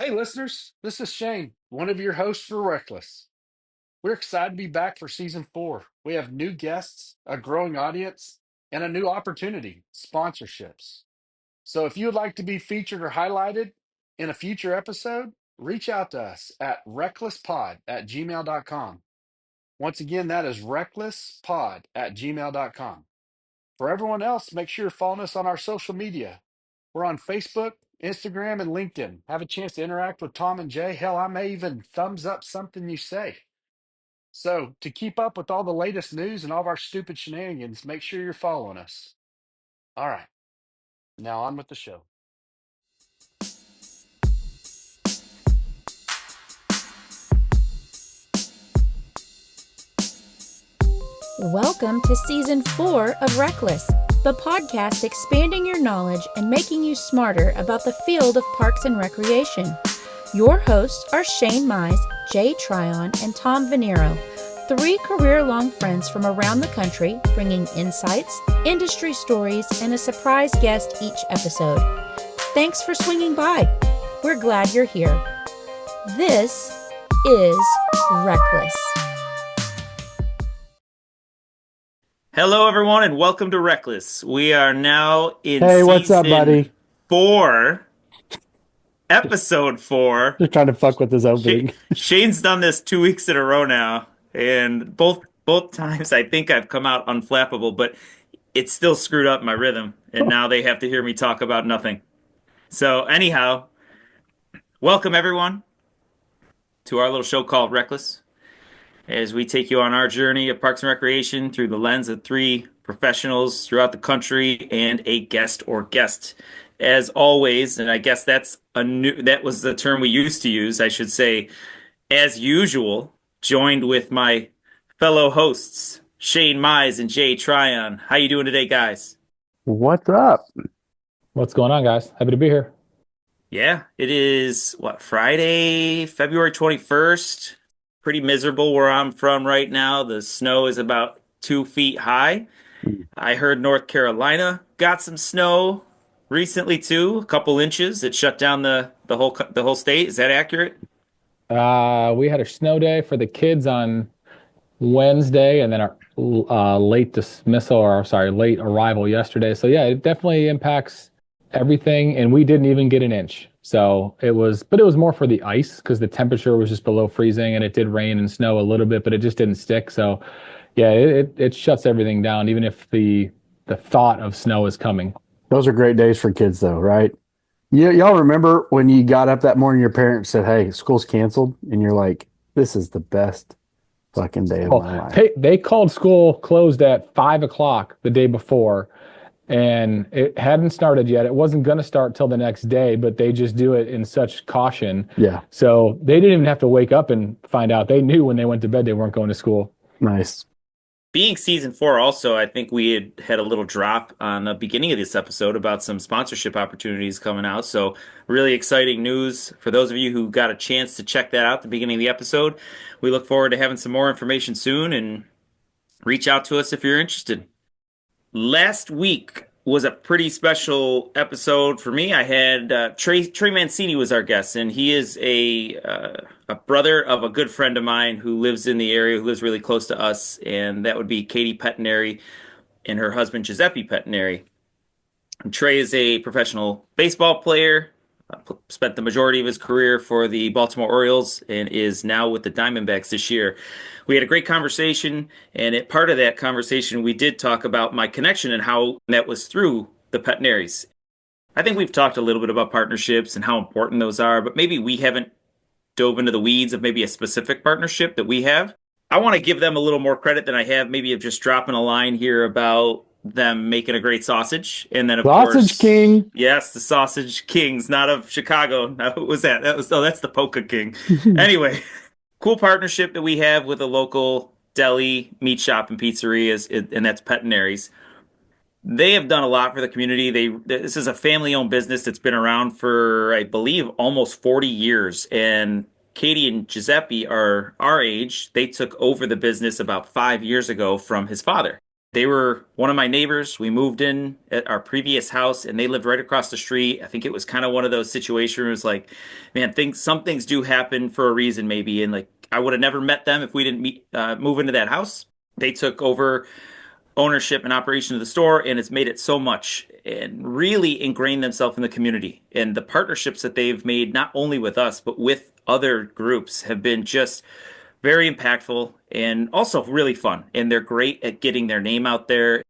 Hey, listeners, this is Shane, one of your hosts for RecLess. We're excited to be back for season four. We have new guests, a growing audience, and a new opportunity sponsorships. So if you would like to be featured or highlighted in a future episode, reach out to us at recklesspod@gmail.com. Once again, that is recklesspod@gmail.com. For everyone else, make sure you're following us on our social media. We're on Facebook, Instagram, and LinkedIn. Have a chance to interact with Tom and Jay. Hell, I may even thumbs up something you say. So, to keep up with all the latest news and all of our stupid shenanigans, make sure you're following us. All right, now on with the show. Welcome to Season 4 of RecLess, the podcast expanding your knowledge and making you smarter about the field of parks and recreation. Your hosts are Shane Mize, Jay Tryon, and Tom Venniro, three career-long friends from around the country bringing insights, industry stories, and a surprise guest each episode. Thanks for swinging by. We're glad you're here. This is RecLess. Hello, everyone, and welcome to RecLess. We are now in Hey, what's up, buddy? 4, episode 4. Just trying to fuck with this opening. Shane's done this 2 weeks in a row now, and both times I think I've come out unflappable, but it's still screwed up my rhythm, and now they have to hear me talk about nothing. So, anyhow, welcome everyone to our little show called RecLess, as we take you on our journey of Parks and Recreation through the lens of 3 professionals throughout the country and a guest or guest. As always, and I guess that was the term we used to use, I should say, as usual, joined with my fellow hosts, Shane Mize and Jay Tryon. How you doing today, guys? What's up? What's going on, guys? Happy to be here. Yeah, it is, Friday, February 21st. Pretty miserable where I'm from right now. The snow is about 2 feet high. I heard North Carolina got some snow recently too, a couple inches. It shut down the whole state. Is that accurate? We had a snow day for the kids on Wednesday, and then our late arrival yesterday. So yeah, it definitely impacts everything, and we didn't even get an inch. So it was more for the ice because the temperature was just below freezing, and it did rain and snow a little bit, but it just didn't stick. So yeah, it shuts everything down, even if the thought of snow is coming. Those are great days for kids, though, right? Y'all remember when you got up that morning, your parents said, "Hey, school's canceled," and you're like, "This is the best fucking day of my life." They called school closed at 5 o'clock the day before, and it hadn't started yet. It wasn't going to start till the next day, but they just do it in such caution. Yeah. So they didn't even have to wake up and find out. They knew when they went to bed they weren't going to school. Nice. Being season 4 also, I think we had a little drop on the beginning of this episode about some sponsorship opportunities coming out. So really exciting news for those of you who got a chance to check that out at the beginning of the episode. We look forward to having some more information soon, and reach out to us if you're interested. Last week was a pretty special episode for me. I had Trey Mancini was our guest, and he is a brother of a good friend of mine who lives in the area, who lives really close to us, and that would be Katie Pettinari and her husband Giuseppe Pettinari. And Trey is a professional baseball player, spent the majority of his career for the Baltimore Orioles, and is now with the Diamondbacks this year. We had a great conversation, and at part of that conversation, we did talk about my connection and how that was through the Pettinaries. I think we've talked a little bit about partnerships and how important those are, but maybe we haven't dove into the weeds of maybe a specific partnership that we have. I want to give them a little more credit than I have, maybe of just dropping a line here about them making a great sausage. And then, of course, Sausage King. Yes, the Sausage Kings, not of Chicago. Now, who was that? That's the Polka King. Anyway, cool partnership that we have with a local deli, meat shop, and pizzeria, and that's Pettinaries. They have done a lot for the community. This is a family-owned business that's been around for, I believe, almost 40 years. And Katie and Giuseppe are our age. They took over the business about 5 years ago from his father. They were one of my neighbors. We moved in at our previous house and they lived right across the street. I think it was kind of one of those situations where it's like, man, some things do happen for a reason maybe. And like, I would have never met them if we didn't move into that house. They took over ownership and operation of the store, and it's made it so much and really ingrained themselves in the community. And the partnerships that they've made, not only with us, but with other groups, have been just very impactful and also really fun. And they're great at getting their name out there.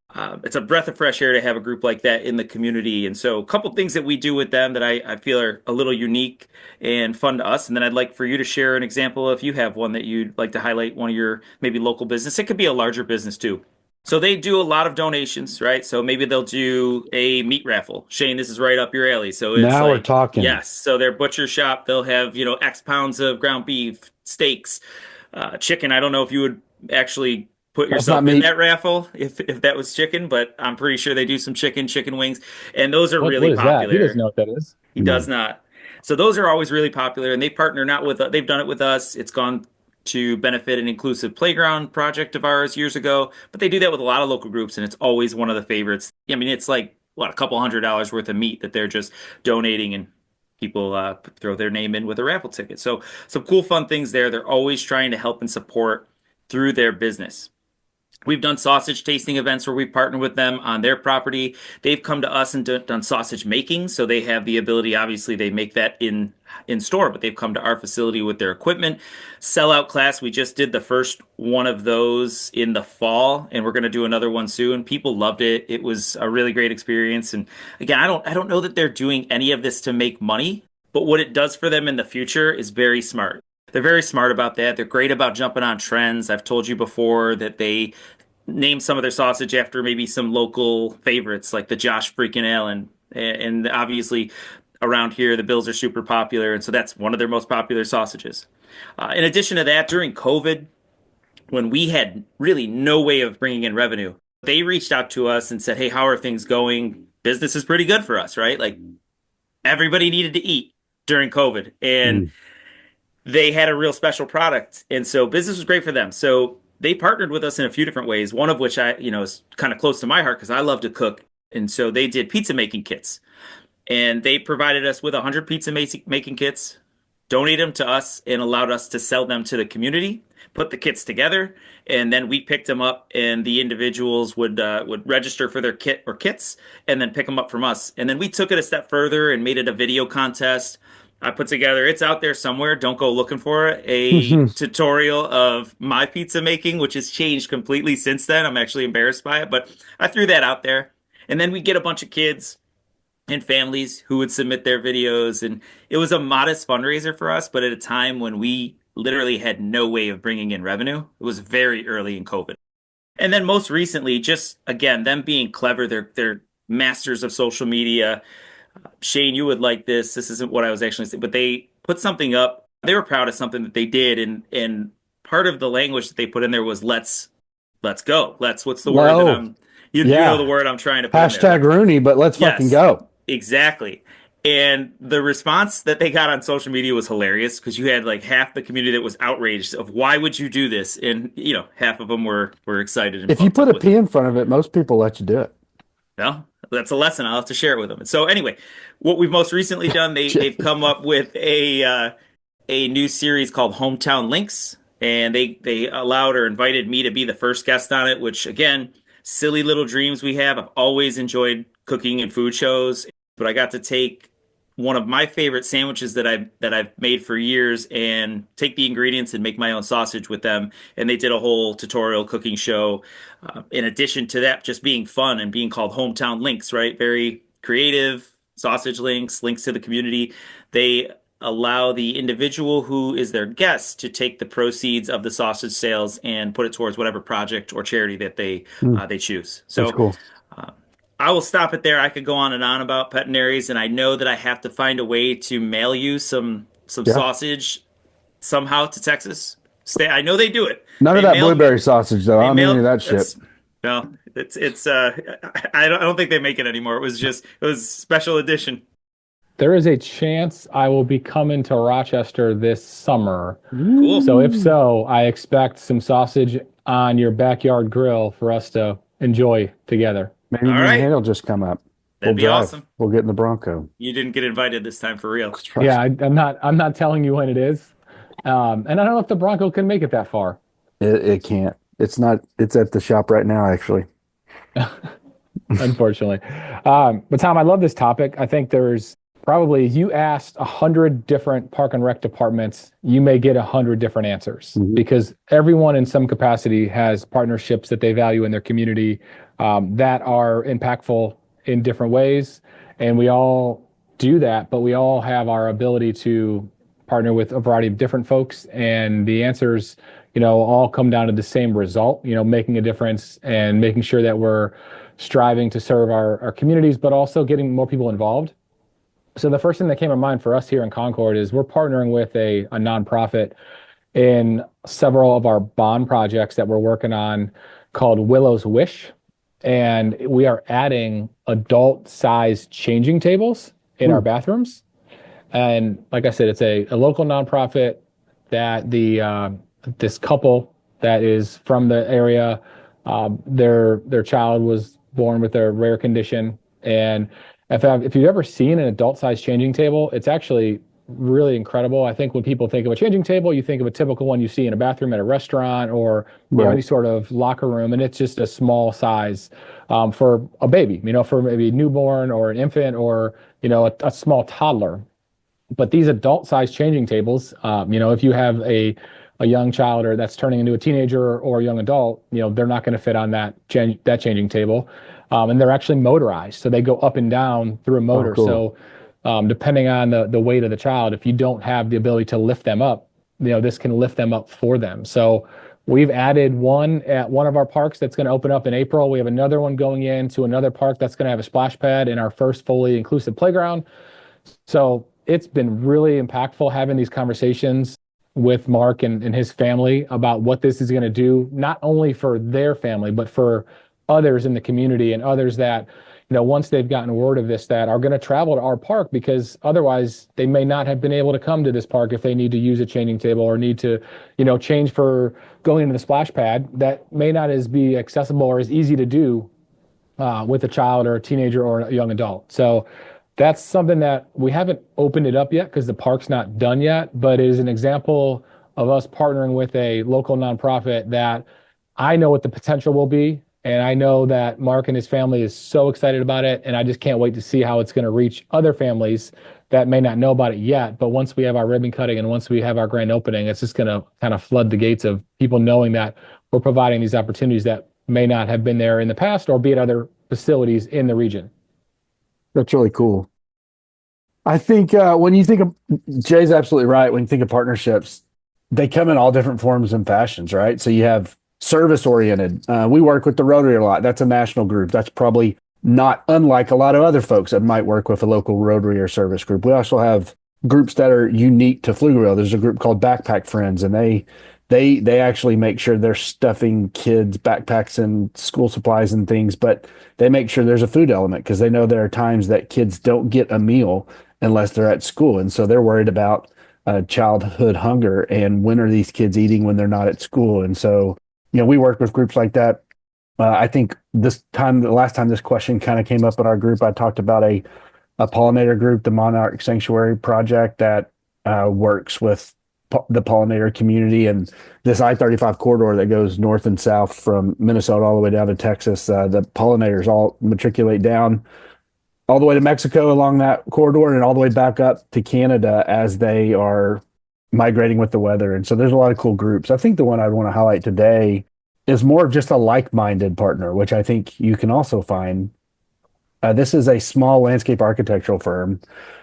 It's a breath of fresh air to have a group like that in the community. And so, a couple things that we do with them that I feel are a little unique and fun to us. And then I'd like for you to share an example if you have one that you'd like to highlight, one of your maybe local business. It could be a larger business too. So they do a lot of donations, right? So maybe they'll do a meat raffle. Shane, this is right up your alley. So it's Now we're like, talking. yes. So their butcher shop, they'll have, X pounds of ground beef, steaks, chicken. I don't know if you would actually put That's yourself not in meat. that raffle if that was chicken, but I'm pretty sure they do some chicken wings, and those are really What is that? He doesn't popular. know what that is. He No. does not. So those are always really popular, and they partner not with they've done it with us. It's gone to benefit an inclusive playground project of ours years ago, but they do that with a lot of local groups, and it's always one of the favorites. I mean, it's like what, a couple $100 worth of meat that they're just donating, and people throw their name in with a raffle ticket. So some cool, fun things there. They're always trying to help and support through their business. We've done sausage tasting events where we partner with them on their property. They've come to us and done sausage making, so they have the ability. Obviously, they make that in store, but they've come to our facility with their equipment. Sellout class, we just did the first one of those in the fall, and we're going to do another one soon. People loved it. It was a really great experience. And again, I don't know that they're doing any of this to make money, but what it does for them in the future is very smart. They're very smart about that. They're great about jumping on trends. I've told you before that they name some of their sausage after maybe some local favorites like the Josh freaking Allen. And obviously, around here, the Bills are super popular. And so that's one of their most popular sausages. In addition to that, during COVID, when we had really no way of bringing in revenue, they reached out to us and said, hey, how are things going? Business is pretty good for us, right? Like everybody needed to eat during COVID. And they had a real special product. And so business was great for them. So they partnered with us in a few different ways, one of which is kind of close to my heart because I love to cook. And so they did pizza making kits. And they provided us with 100 pizza making kits, donated them to us, and allowed us to sell them to the community, put the kits together, and then we picked them up, and the individuals would register for their kit or kits, and then pick them up from us. And then we took it a step further and made it a video contest. I put together, it's out there somewhere, don't go looking for it, a tutorial of my pizza making, which has changed completely since then. I'm actually embarrassed by it, but I threw that out there. And then we get a bunch of kids and families who would submit their videos. And it was a modest fundraiser for us, but at a time when we literally had no way of bringing in revenue. It was very early in COVID. And then most recently, just again, them being clever, they're masters of social media. Shane, you would like this. This isn't what I was actually saying, but they put something up. They were proud of something that they did, and part of the language that they put in there was let's go. What's the word that Whoa. you Yeah. know the word I'm trying to put in there. Hashtag Rooney, but let's fucking Yes. go. Exactly. And the response that they got on social media was hilarious because you had like half the community that was outraged of why would you do this? And half of them were excited and If you pumped put up a with P it. in front of it, most people let you do it. Well, that's a lesson. I'll have to share it with them. So anyway, what we've most recently done, they've come up with a new series called Hometown Links, and they allowed or invited me to be the first guest on it, which again, silly little dreams we have. I've always enjoyed cooking and food shows, but I got to take one of my favorite sandwiches that I've made for years and take the ingredients and make my own sausage with them. And they did a whole tutorial cooking show. In addition to that, just being fun and being called Hometown Links, right? Very creative sausage links to the community. They allow the individual who is their guest to take the proceeds of the sausage sales and put it towards whatever project or charity that they choose. So That's cool. I will stop it there. I could go on and on about Petinaries, and I know that I have to find a way to mail you some Yeah. sausage somehow to Texas. I know they do it. None They of that mail- blueberry sausage, though. I they don't need mail- any of that shit. that's- No, it's I don't think they make it anymore. It was special edition. There is a chance I will be coming to Rochester this summer. Cool. So if so, I expect some sausage on your backyard grill for us to enjoy together. Maybe All me and right. Hank will just come up. That'd We'll be drive. awesome. We'll get in the Bronco. You didn't get invited this time for real. Yeah, I'm not telling you when it is. And I don't know if the Bronco can make it that far. It can't. It's not. It's at the shop right now, actually. Unfortunately. But Tom, I love this topic. I think there's probably, if you asked 100 different park and rec departments, you may get 100 different answers because everyone in some capacity has partnerships that they value in their community that are impactful in different ways. And we all do that, but we all have our ability to partner with a variety of different folks. And the answers, all come down to the same result, making a difference and making sure that we're striving to serve our communities, but also getting more people involved. So the first thing that came to mind for us here in Concord is we're partnering with a nonprofit in several of our bond projects that we're working on called Willow's Wish. And we are adding adult size changing tables in our bathrooms. And like I said, it's a local nonprofit that this couple that is from the area, their child was born with a rare condition. And if you've ever seen an adult size changing table, it's actually really incredible. I think when people think of a changing table, you think of a typical one you see in a bathroom at a restaurant or any sort of locker room, and it's just a small size for a baby, for maybe a newborn or an infant or a small toddler. But these adult size changing tables, if you have a young child or that's turning into a teenager or a young adult, they're not going to fit on that changing table. And they're actually motorized. So they go up and down through a motor. Oh, cool. So depending on the weight of the child, if you don't have the ability to lift them up, this can lift them up for them. So we've added one at one of our parks that's going to open up in April. We have another one going into another park that's going to have a splash pad in our first fully inclusive playground. So it's been really impactful having these conversations with Mark and his family about what this is going to do, not only for their family, but for others in the community and others that, once they've gotten word of this, that are going to travel to our park because otherwise they may not have been able to come to this park if they need to use a changing table or need to, change for going into the splash pad. That may not as be accessible or as easy to do with a child or a teenager or a young adult. So that's something that we haven't opened it up yet because the park's not done yet, but it is an example of us partnering with a local nonprofit that I know what the potential will be. And I know that Mark and his family is so excited about it. And I just can't wait to see how it's going to reach other families that may not know about it yet. But once we have our ribbon cutting and once we have our grand opening, it's just going to kind of flood the gates of people knowing that we're providing these opportunities that may not have been there in the past or be at other facilities in the region. That's really cool. I think when you think of, Jay's absolutely right. When you think of partnerships, they come in all different forms and fashions, right? So you have service oriented. We work with the Rotary a lot. That's a national group. That's probably not unlike a lot of other folks that might work with a local Rotary or service group. We also have groups that are unique to Pflugerville. There's a group called Backpack Friends, and they actually make sure they're stuffing kids' backpacks and school supplies and things, but they make sure there's a food element because they know there are times that kids don't get a meal unless they're at school. And so they're worried about childhood hunger and when are these kids eating when they're not at school. And so, we work with groups like that. I think the last time this question kind of came up in our group, I talked about a pollinator group, the Monarch Sanctuary Project, that works with the pollinator community and this I-35 corridor that goes north and south from Minnesota all the way down to Texas. The pollinators all matriculate down all the way to Mexico along that corridor and all the way back up to Canada as they are migrating with the weather. And so there's a lot of cool groups. I think the one I'd want to highlight today is more of just a like-minded partner, which I think you can also find. This is a small landscape architectural firm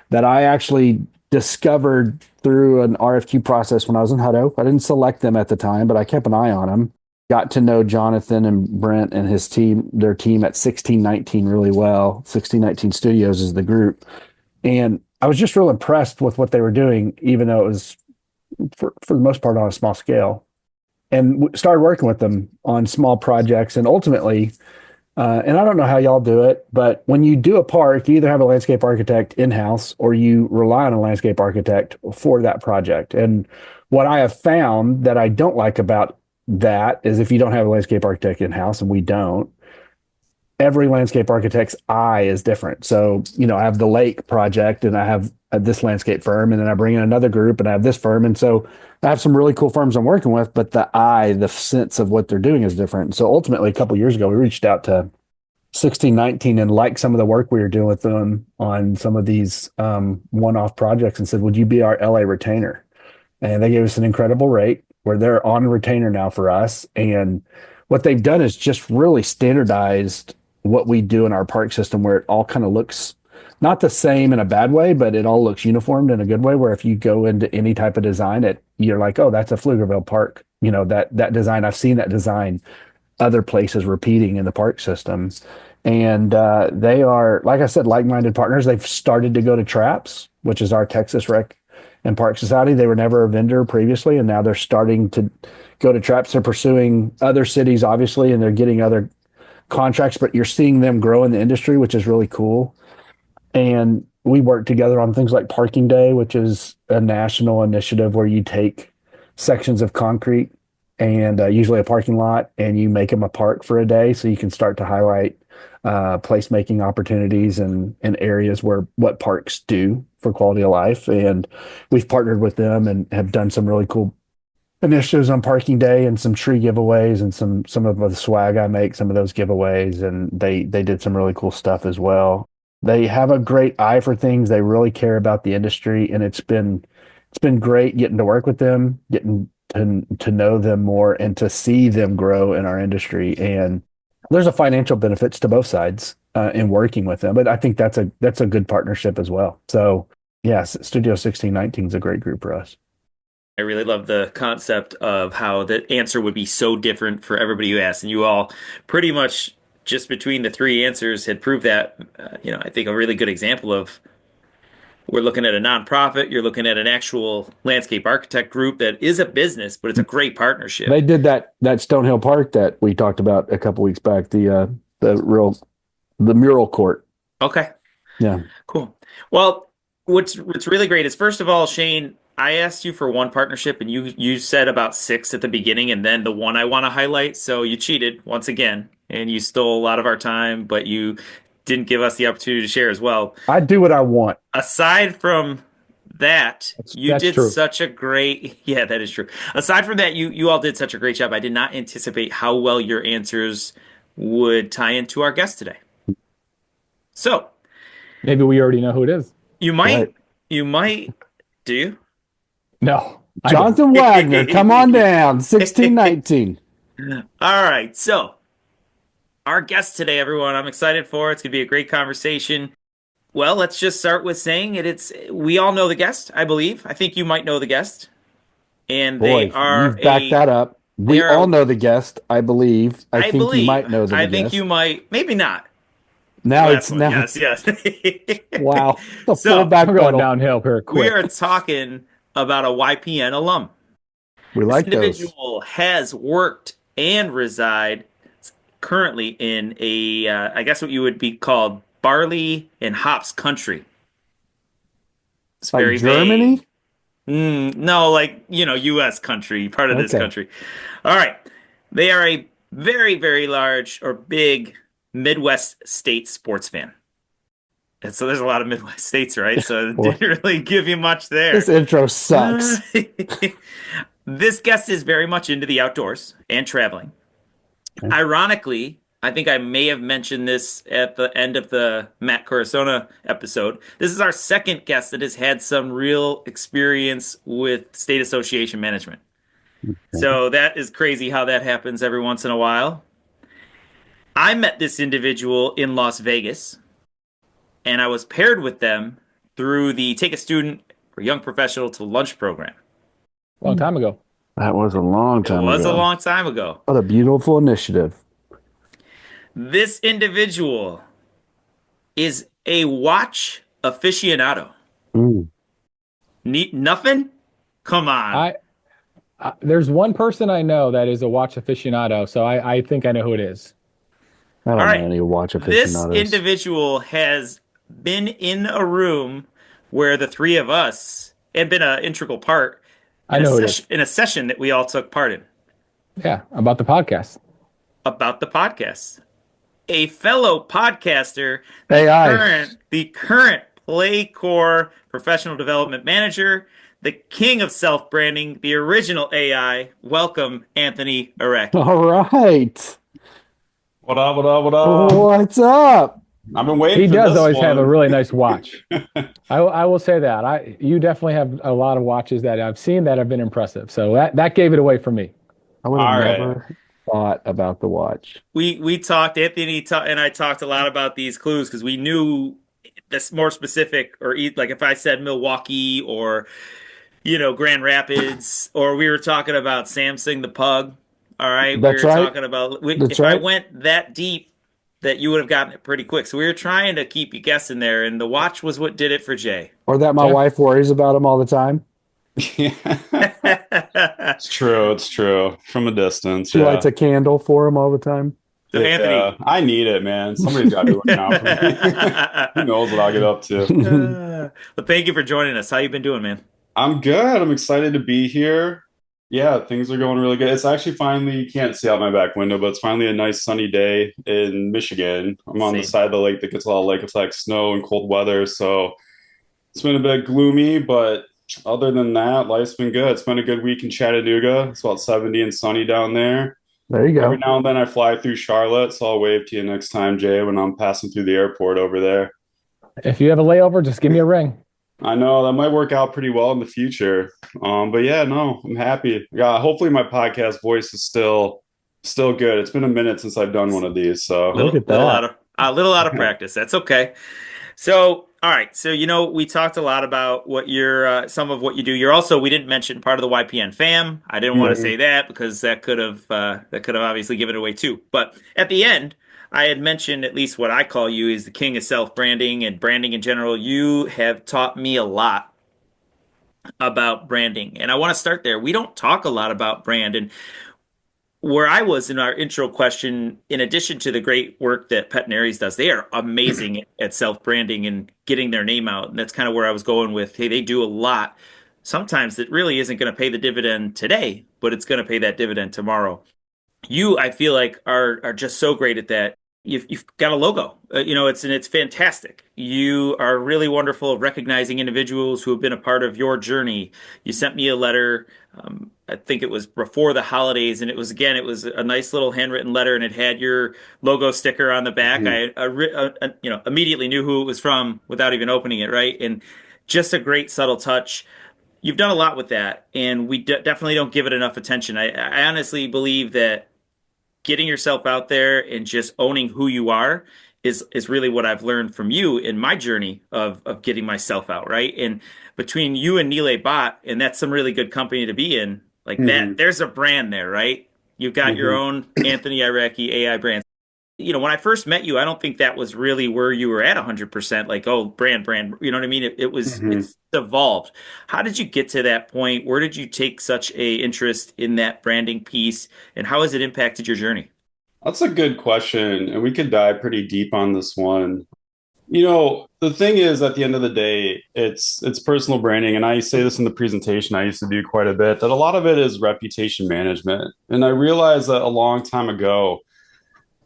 that I actually discovered through an RFQ process when I was in Hutto. I didn't select them at the time, but I kept an eye on them. Got to know Jonathan and Brent and his team, their team at 1619 really well. 1619 Studios is the group. And I was just real impressed with what they were doing, even though it was for the most part on a small scale. And started working with them on small projects. And ultimately, and I don't know how y'all do it, but when you do a park, you either have a landscape architect in-house or you rely on a landscape architect for that project. And what I have found that I don't like about that is if you don't have a landscape architect in-house, and we don't, every landscape architect's eye is different. So, I have the lake project and I have this landscape firm, and then I bring in another group and I have this firm. And so I have some really cool firms I'm working with, but the sense of what they're doing is different. So ultimately, a couple of years ago, we reached out to 1619 and liked some of the work we were doing with them on some of these one-off projects and said, would you be our LA retainer? And they gave us an incredible rate where they're on retainer now for us. And what they've done is just really standardized what we do in our park system, where it all kind of looks not the same in a bad way, but it all looks uniformed in a good way, where if you go into any type of design, you're like, oh, that's a Pflugerville park. That design, I've seen that design other places repeating in the park system. And they are, like I said, like-minded partners. They've started to go to TRAPS, which is our Texas Rec and Park Society. They were never a vendor previously, and now they're starting to go to TRAPS. They're pursuing other cities, obviously, and they're getting other contracts, but you're seeing them grow in the industry, which is really cool. And we work together on things like Parking Day, which is a national initiative where you take sections of concrete and usually a parking lot, and you make them a park for a day, so you can start to highlight placemaking opportunities and areas where what parks do for quality of life. And we've partnered with them and have done some really cool initiatives on Parking Day and some tree giveaways and some of the swag I make, some of those giveaways, and they did some really cool stuff as well. They have a great eye for things. They really care about the industry, and it's been great getting to work with them, getting to know them more, and to see them grow in our industry. And there's a financial benefits to both sides in working with them, but I think that's a good partnership as well. So yes, Studio 1619 is a great group for us. I really love the concept of how the answer would be so different for everybody who asked, and you all pretty much just between the three answers had proved that. I think a really good example of, we're looking at a nonprofit, you're looking at an actual landscape architect group that is a business, but it's a great partnership. They did that Stonehill Park that we talked about a couple weeks back, the mural court. Okay. Yeah. Cool. Well, what's really great is, first of all, Shane, I asked you for one partnership and you said about 6 at the beginning, and then the one I want to highlight. So you cheated once again, and you stole a lot of our time, but you didn't give us the opportunity to share as well. I do what I want. Aside from that, you did true. such a great, yeah, that is true. Aside from that, you all did such a great job. I did not anticipate how well your answers would tie into our guest today. So Maybe we already know who it is. you might, Right. do you? No. Jonathan Wagner, come on down, 1619. All right. So our guest today, everyone, I'm excited for. It's going to be a great conversation. Well, let's just start with saying we all know the guest, I believe. I think you might know the guest. And Boy, they are you've backed that up. We all know the guest, I believe. I think you might know the guest. I think you might, maybe not. Now Last one, yes. Wow. The So, full back We're going pedal. downhill here quick. we are talking about a YPN alum. We like This those. individual has worked and reside currently in I guess what you would be called barley and hops country. It's Like very Germany? vague. No, like, U.S. country, part of this Okay. country. All right. They are a very, very large or big Midwest state sports fan. And so there's a lot of Midwest states, right? So it Boy. didn't really give you much there. This intro sucks. This guest is very much into the outdoors and traveling. Okay. Ironically, I think I may have mentioned this at the end of the Matt Corusona episode. This is our second guest that has had some real experience with state association management. So that is crazy how that happens every once in a while. I met this individual in Las Vegas, and I was paired with them through the Take a Student or Young Professional to Lunch program. Long time ago. That was a long time ago. It was a long time ago. What a beautiful initiative. This individual is a watch aficionado. Nothing? Come on. There's one person I know that is a watch aficionado, so I think I know who it is. I don't All know right. any watch This aficionados. individual has been in a room where the three of us had been an integral part I know who it is. in a session that we all took part in Yeah, about the podcast. about the podcast. a fellow podcaster, AI. the current PlayCore professional development manager, the king of self-branding, the original AI. Welcome, Anthony Iracki. All right. What up, what up, what up? What's up? I've been waiting He for does this always have a one. really nice watch. I will say that. You definitely have a lot of watches that I've seen that have been impressive. So that gave it away for me. I would All have right. never thought about the watch. We talked, and I talked a lot about these clues because we knew this more specific, or like if I said Milwaukee or Grand Rapids, or we were talking about Samsung the Pug. All right, we That's were right. talking about That's if I right. went that deep, that you would have gotten it pretty quick. So we were trying to keep you guessing there, and the watch was what did it for Jay. Or that my Def- wife worries about him all the time. It's true. It's true. From a distance. She Yeah. lights a candle for him all the time. So Yeah. Anthony, I need it, man. Somebody's got to be looking out for me. Who knows what I'll get up to? well, thank you for joining us. How you been doing, man? I'm good. I'm excited to be here. Yeah, things are going really good. It's actually finally, you can't see out my back window, but it's finally a nice sunny day in Michigan. I'm on the Same. side of the lake that gets a lot of lake effect, snow and cold weather. So it's been a bit gloomy, but other than that, life's been good. It's been a good week in Chattanooga. It's about 70 and sunny down there. There you Every go. now and then I fly through Charlotte, so I'll wave to you next time, Jay, when I'm passing through the airport over there. if you have a layover, just give me a ring. I know that might work out pretty well in the future. But yeah, no, I'm happy. Yeah, hopefully my podcast voice is still good. It's been a minute since I've done one of these, so Look at Little out that. of practice. That's okay. So, all right. So, we talked a lot about what some of what you do. You're also, we didn't mention part of the YPN fam. I didn't want to Mhm. say that because that could have obviously given it away too. But at the end, I had mentioned at least what I call you is the king of self-branding and branding in general. You have taught me a lot about branding, and I want to start there. We don't talk a lot about brand, and where I was in our intro question, in addition to the great work that Pet and Aries does, they are amazing at self-branding and getting their name out. And that's kind of where I was going with, hey, they do a lot. Sometimes it really isn't going to pay the dividend today, but it's going to pay that dividend tomorrow. You, I feel like, are just so great at that. You've got a logo, it's fantastic. You are really wonderful at recognizing individuals who have been a part of your journey. You sent me a letter. I think it was before the holidays, and it was a nice little handwritten letter, and it had your logo sticker on the back. Mhm. Immediately knew who it was from without even opening it, right? And just a great subtle touch. You've done a lot with that, and we definitely don't give it enough attention. I honestly believe that getting yourself out there and just owning who you are is really what I've learned from you in my journey of getting myself out, right? And between you and Nile Bot, and that's some really good company to be in, like that, Mhm. there's a brand there, right? You've got your Mhm. own Anthony Iracki AI brand. When I first met you, I don't think that was really where you were at 100%, like, oh, brand, you know what I mean? Mhm. It's evolved. How did you get to that point? Where did you take such a interest in that branding piece, and how has it impacted your journey? That's a good question, and we could dive pretty deep on this one. The thing is, at the end of the day, it's personal branding, and I say this in the presentation I used to do quite a bit, that a lot of it is reputation management. And I realized that a long time ago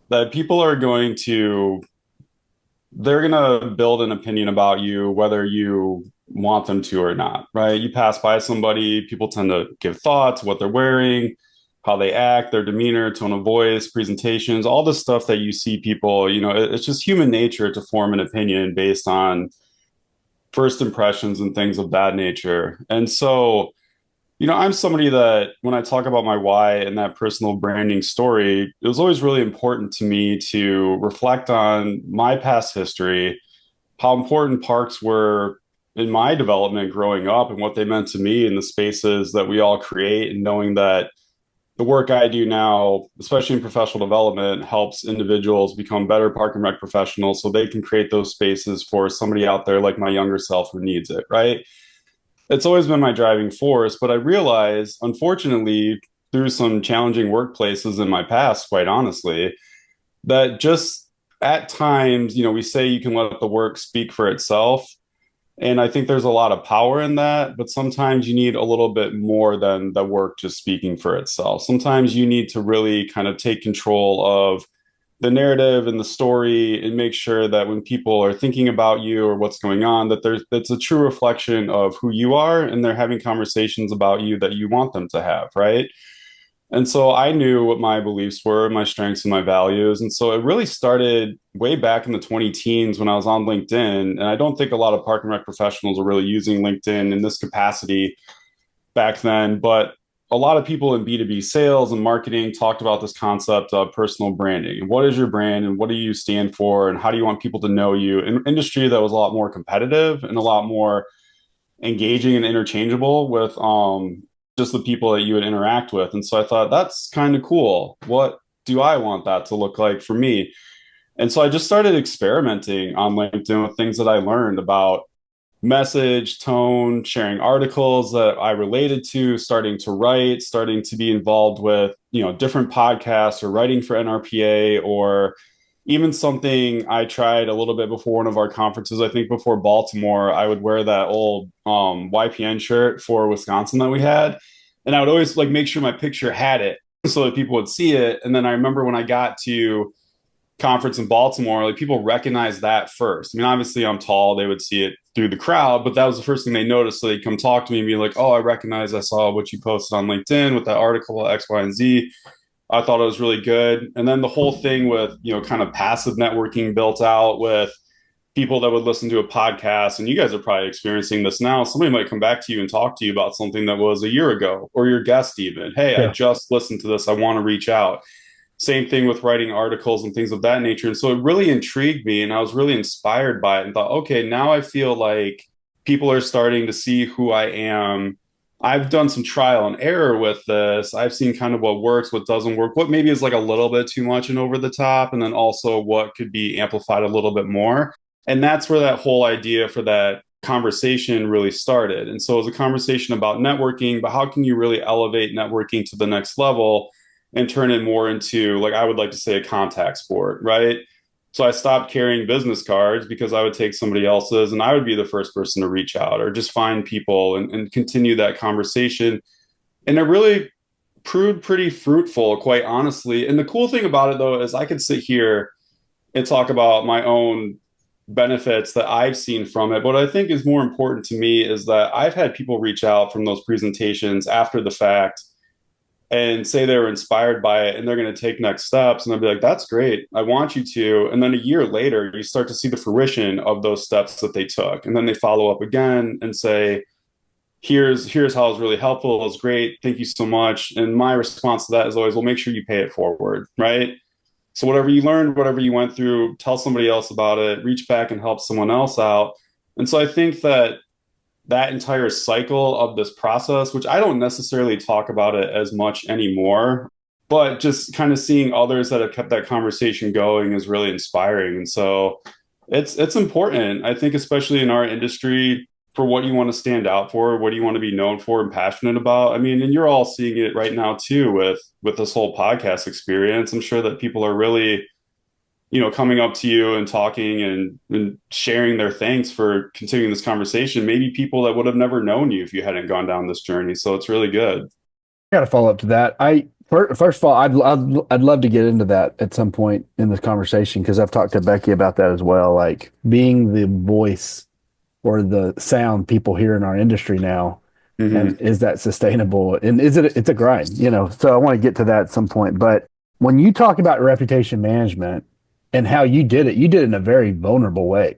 that people are they're going to build an opinion about you whether you want them to or not, right? You pass by somebody, people tend to give thoughts, what they're wearing, how they act, their demeanor, tone of voice, presentations, all the stuff that you see people, it's just human nature to form an opinion based on first impressions and things of that nature. And so, I'm somebody that when I talk about my why and that personal branding story, it was always really important to me to reflect on my past history, how important parks were in my development growing up and what they meant to me in the spaces that we all create, and knowing that the work I do now, especially in professional development, helps individuals become better park and rec professionals so they can create those spaces for somebody out there like my younger self who needs it, right? It's always been my driving force, but I realize, unfortunately, through some challenging workplaces in my past, quite honestly, that just at times, we say you can let the work speak for itself. And I think there's a lot of power in that, but sometimes you need a little bit more than the work just speaking for itself. Sometimes you need to really kind of take control of the narrative and the story and make sure that when people are thinking about you or what's going on, that that's a true reflection of who you are and they're having conversations about you that you want them to have, right? And so I knew what my beliefs were, my strengths and my values. And so it really started way back in the 20 teens when I was on LinkedIn. And I don't think a lot of park and rec professionals are really using LinkedIn in this capacity back then, but a lot of people in B2B sales and marketing talked about this concept of personal branding. What is your brand and what do you stand for and how do you want people to know you? In an industry that was a lot more competitive and a lot more engaging and interchangeable with just the people that you would interact with. And so I thought that's kind of cool. What do I want that to look like for me? And so I just started experimenting on LinkedIn with things that I learned about message, tone, sharing articles that I related to, starting to write, starting to be involved with, different podcasts or writing for NRPA or even something I tried a little bit before one of our conferences. I think before Baltimore, I would wear that old YPN shirt for Wisconsin that we had. And I would always like make sure my picture had it so that people would see it. And then I remember when I got to conference in Baltimore, like people recognized that first. I mean, obviously I'm tall, they would see it through the crowd, but that was the first thing they noticed. So they'd come talk to me and be like, oh, I saw what you posted on LinkedIn with that article, X, Y, and Z. I thought it was really good. And then the whole thing with, kind of passive networking built out with people that would listen to a podcast. And you guys are probably experiencing this now. Somebody might come back to you and talk to you about something that was a year ago, or your guest even. Hey, yeah. I just listened to this. I want to reach out. Same thing with writing articles and things of that nature. And so it really intrigued me and I was really inspired by it and thought, okay, now I feel like people are starting to see who I am. I've done some trial and error with this. I've seen kind of what works, what doesn't work, what maybe is like a little bit too much and over the top, and then also what could be amplified a little bit more. And that's where that whole idea for that conversation really started. And so it was a conversation about networking, but how can you really elevate networking to the next level and turn it more into, like I would like to say, a contact sport, right? So I stopped carrying business cards because I would take somebody else's and I would be the first person to reach out or just find people and continue that conversation. And it really proved pretty fruitful, quite honestly. And the cool thing about it, though, is I could sit here and talk about my own benefits that I've seen from it. But what I think is more important to me is that I've had people reach out from those presentations after the fact and say they were inspired by it and they're going to take next steps. And they'll be like, that's great. I want you to. And then a year later, you start to see the fruition of those steps that they took. And then they follow up again and say, here's how it was really helpful. It was great. Thank you so much. And my response to that is always, well, make sure you pay it forward, right? So whatever you learned, whatever you went through, tell somebody else about it, reach back and help someone else out. And so I think that entire cycle of this process, which I don't necessarily talk about it as much anymore, but just kind of seeing others that have kept that conversation going is really inspiring. And so it's important, I think, especially in our industry, for what you want to stand out for, what do you want to be known for and passionate about. I mean, and you're all seeing it right now too with this whole podcast experience. I'm sure that people are really coming up to you and talking and sharing their thanks for continuing this conversation. Maybe people that would have never known you if you hadn't gone down this journey. So it's really good. I got to follow up to that. First of all, I'd love to get into that at some point in this conversation because I've talked to Becky about that as well. Like being the voice or the sound people hear in our industry now, and is that sustainable? And it's a grind, So I want to get to that at some point. But when you talk about reputation management, and how you did it in a very vulnerable way.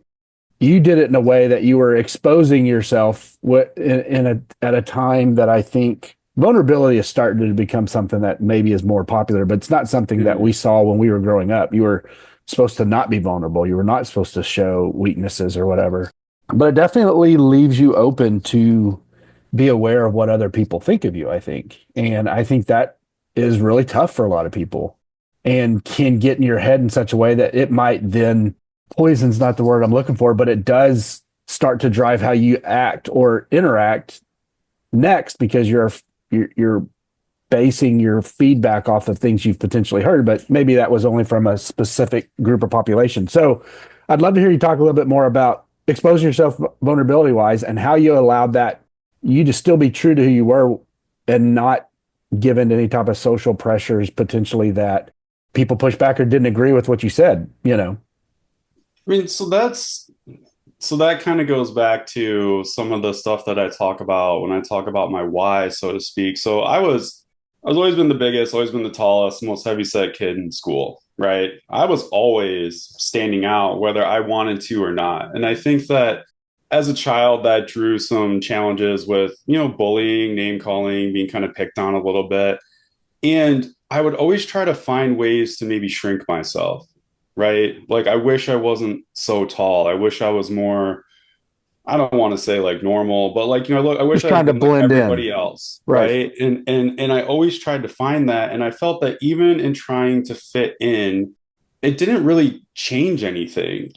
You did it in a way that you were exposing yourself at a time that I think vulnerability is starting to become something that maybe is more popular, but it's not something that we saw when we were growing up. You were supposed to not be vulnerable. You were not supposed to show weaknesses or whatever. But it definitely leaves you open to be aware of what other people think of you, I think. And I think that is really tough for a lot of people. And can get in your head in such a way that it might then, poison's not the word I'm looking for, but it does start to drive how you act or interact next because you're basing your feedback off of things you've potentially heard, but maybe that was only from a specific group of population. So I'd love to hear you talk a little bit more about exposing yourself vulnerability wise and how you allowed that you to still be true to who you were and not given any type of social pressures potentially that people pushed back or didn't agree with what you said, you know. I mean, so that kind of goes back to some of the stuff that I talk about when I talk about my why, so to speak. So I was always been the biggest, always been the tallest, most heavyset kid in school, right? I was always standing out whether I wanted to or not. And I think that as a child, that drew some challenges with, bullying, name calling, being kind of picked on a little bit. And I would always try to find ways to maybe shrink myself, right? Like, I wish I wasn't so tall. I wish I was more, I don't want to say like normal, but like, look, I wish Just I had trying to been like blend in. everybody else, Right. right? And I always tried to find that. And I felt that even in trying to fit in, it didn't really change anything.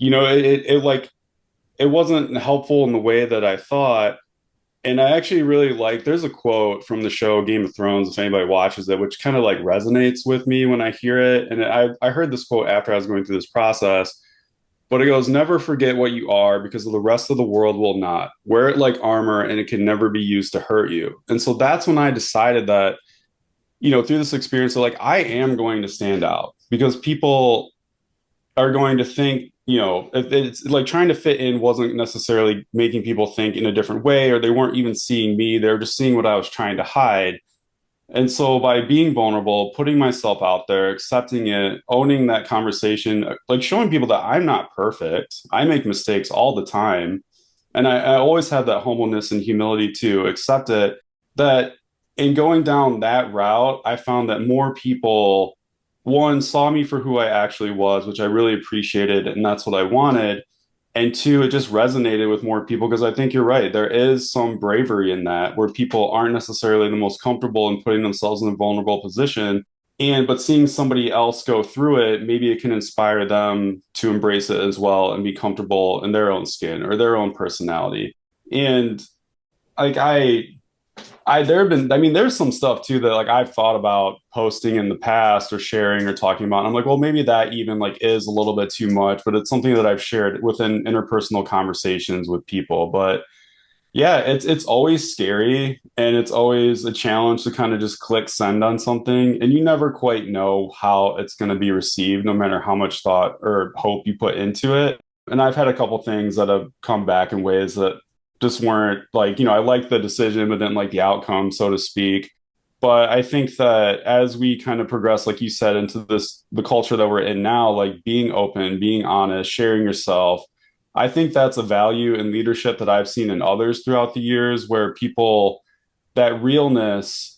It wasn't helpful in the way that I thought. And I actually really like, there's a quote from the show Game of Thrones, if anybody watches it, which kind of like resonates with me when I hear it. And I heard this quote after I was going through this process, but it goes, never forget what you are because the rest of the world will not. Wear it like armor and it can never be used to hurt you. And so that's when I decided that, through this experience, so like I am going to stand out because people are going to think, if it's like trying to fit in wasn't necessarily making people think in a different way, or they weren't even seeing me. They were just seeing what I was trying to hide. And so by being vulnerable, putting myself out there, accepting it, owning that conversation, like showing people that I'm not perfect, I make mistakes all the time. And I always have that humbleness and humility to accept it. That in going down that route, I found that more people, one, saw me for who I actually was, which I really appreciated, and that's what I wanted. And two, it just resonated with more people because I think you're right. There is some bravery in that where people aren't necessarily the most comfortable in putting themselves in a vulnerable position. But seeing somebody else go through it, maybe it can inspire them to embrace it as well and be comfortable in their own skin or their own personality. And like there have been, I mean, there's some stuff too that like I've thought about posting in the past or sharing or talking about. And I'm like, well, maybe that even like is a little bit too much, but it's something that I've shared within interpersonal conversations with people. But yeah, it's always scary and it's always a challenge to kind of just click send on something. And you never quite know how it's going to be received, no matter how much thought or hope you put into it. And I've had a couple things that have come back in ways that just weren't like, I liked the decision, but didn't like the outcome, so to speak. But I think that as we kind of progress, like you said, into the culture that we're in now, like being open, being honest, sharing yourself, I think that's a value in leadership that I've seen in others throughout the years where people, that realness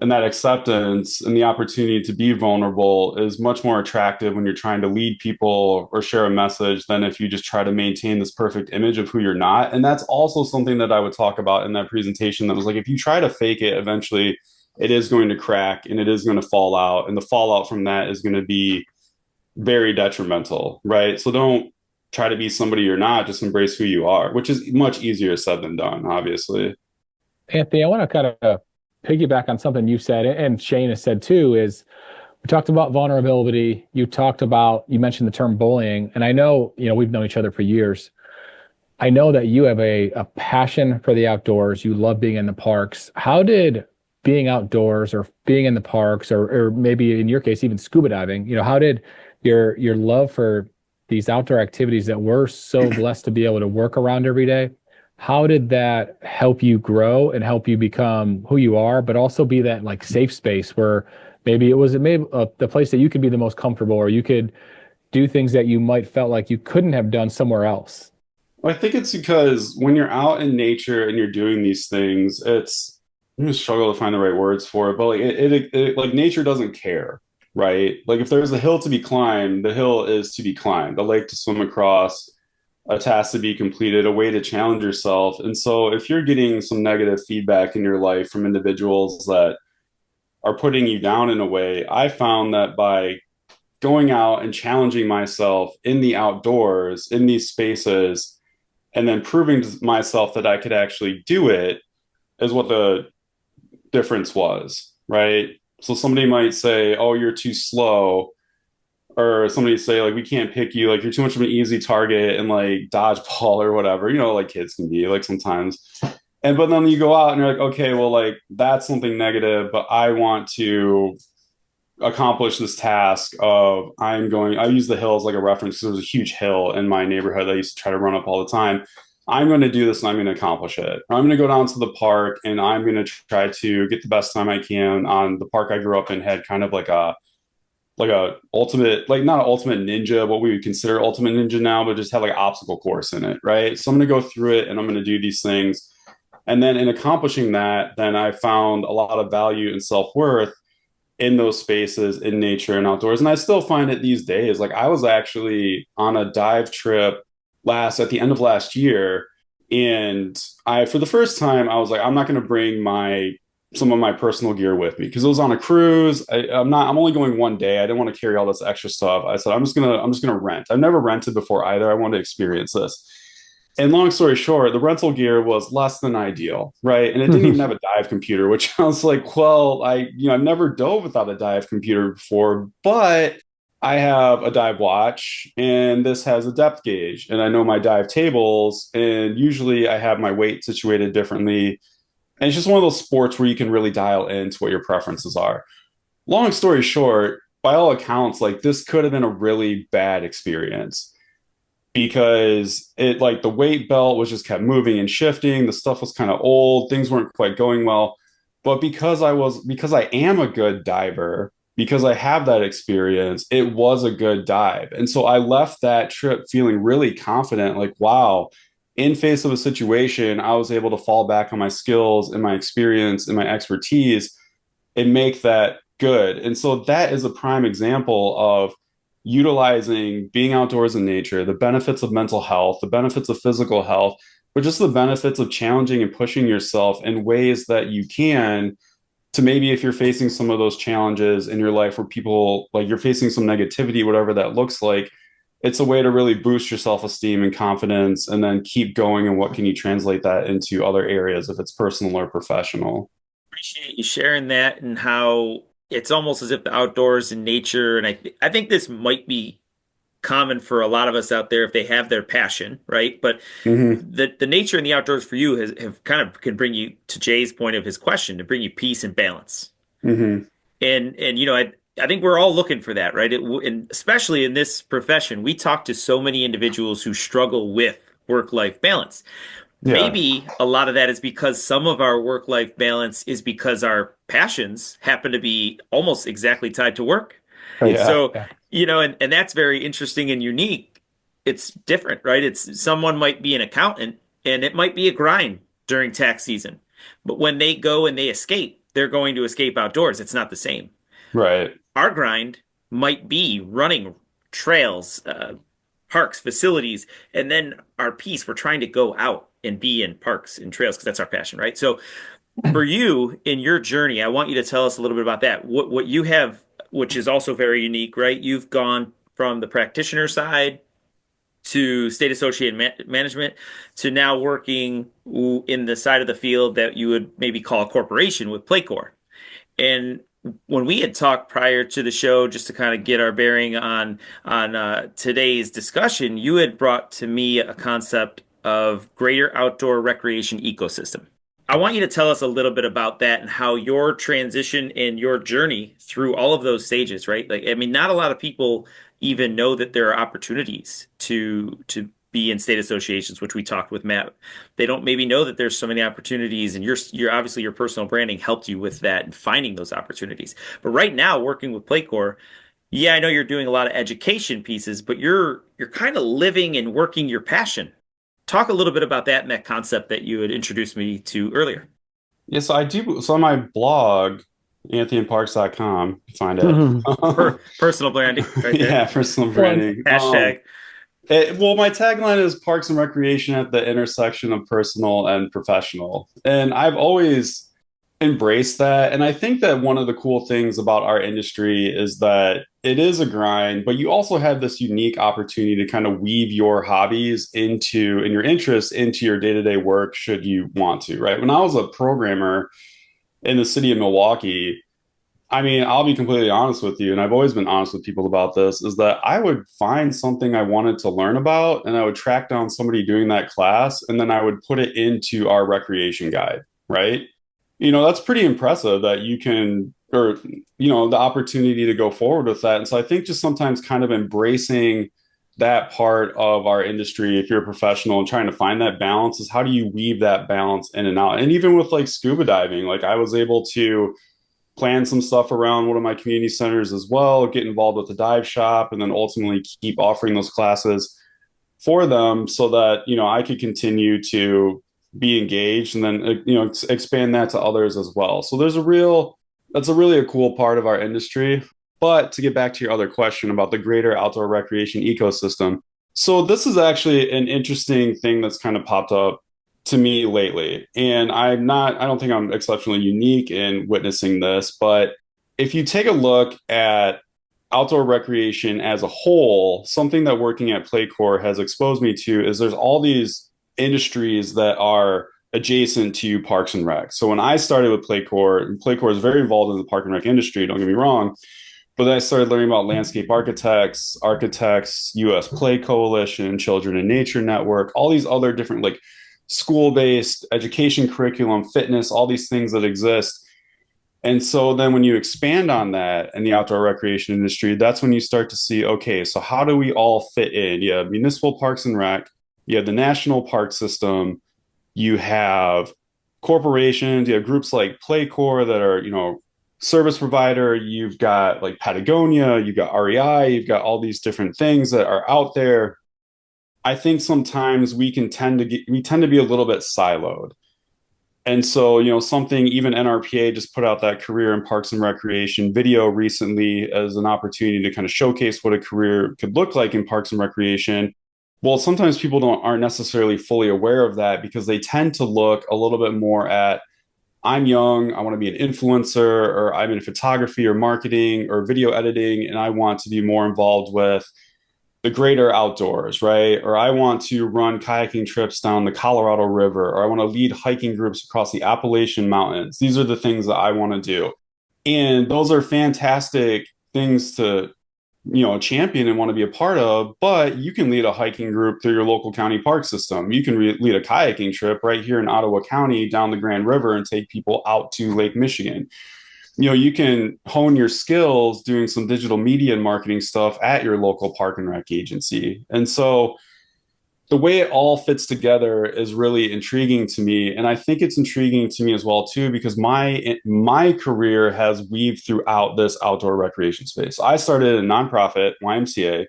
and that acceptance and the opportunity to be vulnerable is much more attractive when you're trying to lead people or share a message than if you just try to maintain this perfect image of who you're not. And that's also something that I would talk about in that presentation that was like, if you try to fake it, eventually it is going to crack and it is going to fall out. And the fallout from that is going to be very detrimental, right? So don't try to be somebody you're not, just embrace who you are, which is much easier said than done, obviously. Anthony, I want to kind of piggyback on something you said and Shane has said too, is we talked about vulnerability. You mentioned the term bullying. And I know, we've known each other for years. I know that you have a passion for the outdoors. You love being in the parks. How did being outdoors or being in the parks or maybe in your case, even scuba diving, how did your love for these outdoor activities that we're so blessed to be able to work around every day, how did that help you grow and help you become who you are, but also be that like safe space where maybe it was the place that you could be the most comfortable or you could do things that you might felt like you couldn't have done somewhere else? Well, I think it's because when you're out in nature and you're doing these things, I'm gonna struggle to find the right words for it, but like like nature doesn't care, right? Like if there's a hill to be climbed, the hill is to be climbed, a lake to swim across, a task to be completed, a way to challenge yourself. And so if you're getting some negative feedback in your life from individuals that are putting you down in a way, I found that by going out and challenging myself in the outdoors, in these spaces, and then proving to myself that I could actually do it is what the difference was, right? So somebody might say, oh, you're too slow, or somebody say like we can't pick you, like you're too much of an easy target and like dodgeball or whatever, like kids can be like sometimes. But then you go out and you're like, okay, well, like that's something negative, but I want to accomplish this task of I use the hill as like a reference because there was a huge hill in my neighborhood that I used to try to run up all the time. I'm going to do this and I'm going to accomplish it. I'm going to go down to the park and I'm going to try to get the best time I can on the park I grew up in. Had kind of like a ultimate, like not an ultimate ninja, what we would consider ultimate ninja now, but just have like an obstacle course in it, right? So I'm going to go through it and I'm going to do these things. And then in accomplishing that, then I found a lot of value and self-worth in those spaces in nature and outdoors. And I still find it these days. Like I was actually on a dive trip at the end of last year. And for the first time, I was like, I'm not going to bring some of my personal gear with me because it was on a cruise. I'm only going one day. I didn't want to carry all this extra stuff. I said, I'm just gonna rent. I've never rented before either. I want to experience this. And long story short, the rental gear was less than ideal, right? And it didn't even have a dive computer, which I was like, well, I've never dove without a dive computer before, but I have a dive watch and this has a depth gauge and I know my dive tables and usually I have my weight situated differently. And it's just one of those sports where you can really dial into what your preferences are. Long story short, by all accounts, like this could have been a really bad experience because the weight belt was just kept moving and shifting. The stuff was kind of old. Things weren't quite going well. But because I am a good diver, because I have that experience, it was a good dive. And so I left that trip feeling really confident, like, wow, in face of a situation, I was able to fall back on my skills and my experience and my expertise and make that good. And so that is a prime example of utilizing being outdoors in nature, the benefits of mental health, the benefits of physical health, but just the benefits of challenging and pushing yourself in ways that you can to maybe if you're facing some of those challenges in your life where people like you're facing some negativity, whatever that looks like, it's a way to really boost your self-esteem and confidence and then keep going. And what can you translate that into other areas if it's personal or professional? Appreciate you sharing that and how it's almost as if the outdoors and nature, and I think this might be common for a lot of us out there if they have their passion, right? But Mm-hmm. the nature and the outdoors for you have kind of can bring you to Jay's point of his question to bring you peace and balance. Mm-hmm. And I think we're all looking for that, right? And especially in this profession, we talk to so many individuals who struggle with work-life balance. Yeah. Maybe a lot of that is because some of our work-life balance is because our passions happen to be almost exactly tied to work. Yeah. So, Yeah. and that's very interesting and unique. It's different, right? It's someone might be an accountant and it might be a grind during tax season. But when they go and they escape, they're going to escape outdoors. It's not the same. Right. Our grind might be running trails, parks, facilities, and then our piece, we're trying to go out and be in parks and trails because that's our passion, right? So for you in your journey, I want you to tell us a little bit about that. What you have, which is also very unique, right? You've gone from the practitioner side to state associated management to now working in the side of the field that you would maybe call a corporation with PlayCore. And when we had talked prior to the show, just to kind of get our bearing on today's discussion, you had brought to me a concept of greater outdoor recreation ecosystem. I want you to tell us a little bit about that and how your transition and your journey through all of those stages, right? Like, I mean, not a lot of people even know that there are opportunities to be in state associations, which we talked with Matt. They don't maybe know that there's so many opportunities, and you're obviously your personal branding helped you with that and finding those opportunities. But right now, working with PlayCore, yeah, I know you're doing a lot of education pieces, but you're kind of living and working your passion. Talk a little bit about that and that concept that you had introduced me to earlier. Yeah, so I do. So on my blog, anthonyandparks.com, you find it. Mhm. Personal branding, right there. Yeah, personal Plug. branding. Hashtag. Well, my tagline is Parks and Recreation at the intersection of personal and professional. And I've always embraced that. And I think that one of the cool things about our industry is that it is a grind, but you also have this unique opportunity to kind of weave your hobbies into and your interests into your day-to-day work should you want to, right? When I was a programmer in the city of Milwaukee, I mean, I'll be completely honest with you, and I've always been honest with people about this, is that I would find something I wanted to learn about, and I would track down somebody doing that class, and then I would put it into our recreation guide, right? That's pretty impressive that you can, or, the opportunity to go forward with that. And so I think just sometimes kind of embracing that part of our industry, if you're a professional and trying to find that balance, is how do you weave that balance in and out? And even with like scuba diving, like I was able to plan some stuff around one of my community centers as well, get involved with the dive shop, and then ultimately keep offering those classes for them so that, I could continue to be engaged and then, expand that to others as well. So that's a really a cool part of our industry. But to get back to your other question about the greater outdoor recreation ecosystem, so this is actually an interesting thing that's kind of popped up to me lately. And I don't think I'm exceptionally unique in witnessing this, but if you take a look at outdoor recreation as a whole, something that working at PlayCore has exposed me to is there's all these industries that are adjacent to Parks and Rec. So when I started with PlayCore, and PlayCore is very involved in the park and rec industry, don't get me wrong, but then I started learning about landscape architects, US Play Coalition, Children in Nature Network, all these other different like school-based education curriculum, fitness, all these things that exist. And so then when you expand on that in the outdoor recreation industry, that's when you start to see, okay, so how do we all fit in? You have municipal parks and rec, you have the national park system, you have corporations, you have groups like PlayCore that are, service provider, you've got like Patagonia, you've got REI, you've got all these different things that are out there. I think sometimes we tend to be a little bit siloed. And so, something even NRPA just put out that career in parks and recreation video recently as an opportunity to kind of showcase what a career could look like in parks and recreation. Well, sometimes people aren't necessarily fully aware of that because they tend to look a little bit more at, I'm young, I want to be an influencer, or I'm in photography or marketing or video editing, and I want to be more involved with the greater outdoors, right? Or I want to run kayaking trips down the Colorado River, or I want to lead hiking groups across the Appalachian Mountains. These are the things that I want to do. And those are fantastic things to, champion and want to be a part of, but you can lead a hiking group through your local county park system. You can lead a kayaking trip right here in Ottawa County down the Grand River and take people out to Lake Michigan. You can hone your skills doing some digital media and marketing stuff at your local park and rec agency. And so the way it all fits together is really intriguing to me. And I think it's intriguing to me as well, too, because my career has weaved throughout this outdoor recreation space. I started a nonprofit, YMCA,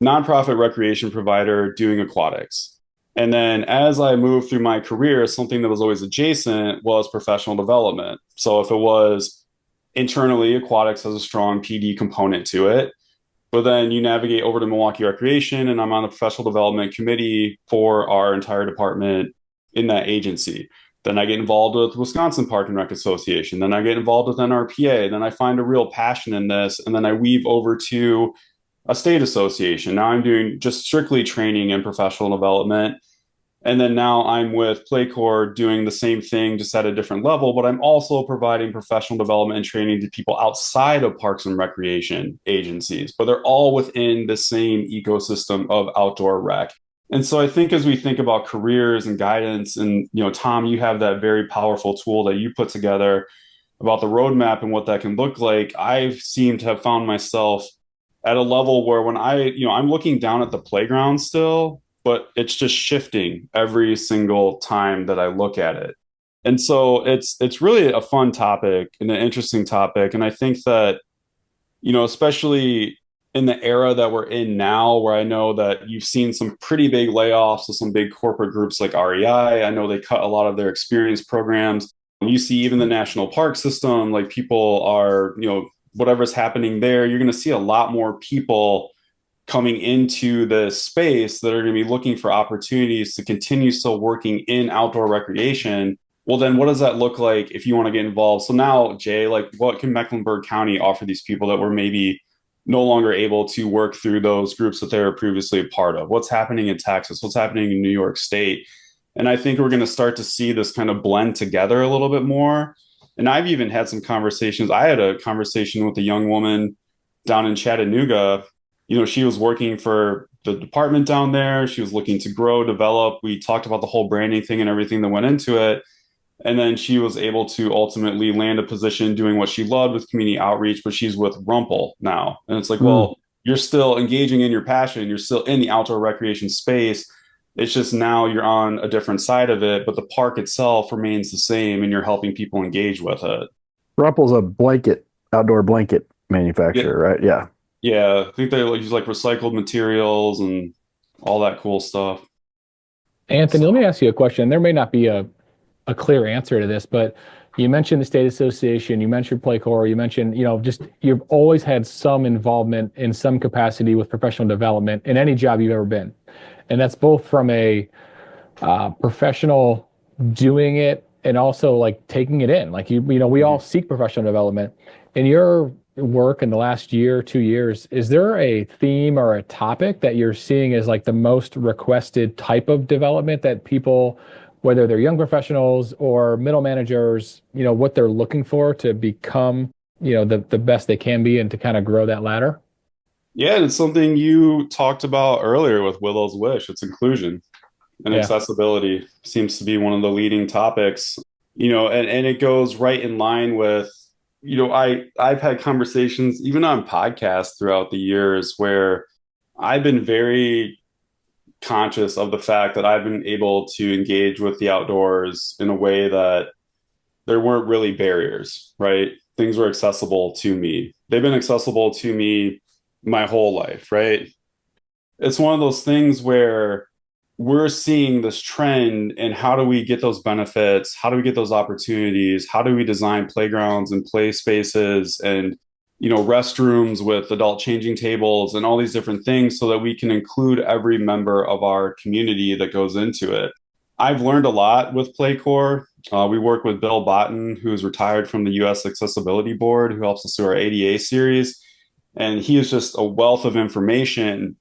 nonprofit recreation provider doing aquatics. And then as I moved through my career, something that was always adjacent was professional development. So if it was internally, aquatics has a strong PD component to it. But then you navigate over to Milwaukee Recreation, and I'm on the professional development committee for our entire department in that agency. Then I get involved with Wisconsin Park and Rec Association. Then I get involved with NRPA. Then I find a real passion in this. And then I weave over to a state association. Now I'm doing just strictly training and professional development. And then now I'm with PlayCore doing the same thing, just at a different level, but I'm also providing professional development and training to people outside of parks and recreation agencies, but they're all within the same ecosystem of outdoor rec. And so I think as we think about careers and guidance, and, Tom, you have that very powerful tool that you put together about the roadmap and what that can look like. I seem to have found myself at a level where when I'm looking down at the playground still, but it's just shifting every single time that I look at it. And so it's really a fun topic and an interesting topic. And I think that, especially in the era that we're in now, where I know that you've seen some pretty big layoffs of some big corporate groups like REI. I know they cut a lot of their experience programs. You see even the national park system, like people are, whatever's happening there, you're going to see a lot more people coming into the space that are going to be looking for opportunities to continue still working in outdoor recreation. Well, then what does that look like if you want to get involved? So now, Jay, like what can Mecklenburg County offer these people that were maybe no longer able to work through those groups that they were previously a part of? What's happening in Texas? What's happening in New York State? And I think we're going to start to see this kind of blend together a little bit more. And I've even had some conversations. I had a conversation with a young woman down in Chattanooga. She was working for the department down there. She was looking to grow, develop. We talked about the whole branding thing and everything that went into it. And then she was able to ultimately land a position doing what she loved with community outreach, but she's with Rumpel now. And it's like, Mm. well, you're still engaging in your passion. You're still in the outdoor recreation space. It's just now you're on a different side of it, but the park itself remains the same and you're helping people engage with it. Ruppel's a outdoor blanket Yeah. manufacturer, right? Yeah. Yeah. I think they use like recycled materials and all that cool stuff. Anthony, let So, me ask you a question. There may not be a clear answer to this, but you mentioned the state association, you mentioned PlayCore, you mentioned, just you've always had some involvement in some capacity with professional development in any job you've ever been. And that's both from a professional doing it and also like taking it in. Like we all seek professional development. In your work in the last year, 2 years, is there a theme or a topic that you're seeing as like the most requested type of development that people, whether they're young professionals or middle managers, what they're looking for to become, the best they can be and to kind of grow that ladder? yeah, and it's something you talked about earlier with Willow's Wish. It's inclusion and Yeah. accessibility seems to be one of the leading topics, and it goes right in line with, I've had conversations even on podcasts throughout the years where I've been very conscious of the fact that I've been able to engage with the outdoors in a way that there weren't really barriers, right? Things were accessible to me. They've been accessible to me my whole life, right? It's one of those things where we're seeing this trend and how do we get those benefits? How do we get those opportunities? How do we design playgrounds and play spaces and restrooms with adult changing tables and all these different things so that we can include every member of our community that goes into it. I've learned a lot with PlayCore. We work with Bill Botten, who's retired from the US Accessibility Board, who helps us through our ADA series. And he is just a wealth of information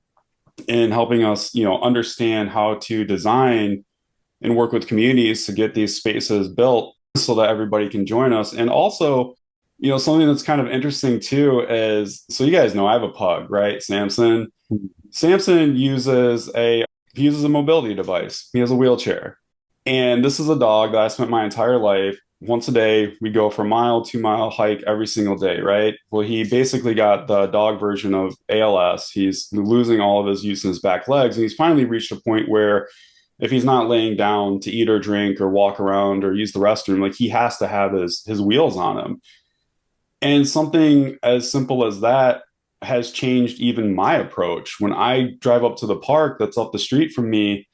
in helping us, understand how to design and work with communities to get these spaces built so that everybody can join us. And also, something that's kind of interesting too is, so you guys know I have a pug, right? Samson. Samson uses a mobility device. He has a wheelchair. And this is a dog that I spent my entire life. Once a day, we go for a mile, 2 mile hike every single day, right? Well, he basically got the dog version of ALS. He's losing all of his use in his back legs. And he's finally reached a point where if he's not laying down to eat or drink or walk around or use the restroom, like he has to have his wheels on him. And something as simple as that has changed even my approach. When I drive up to the park that's up the street from me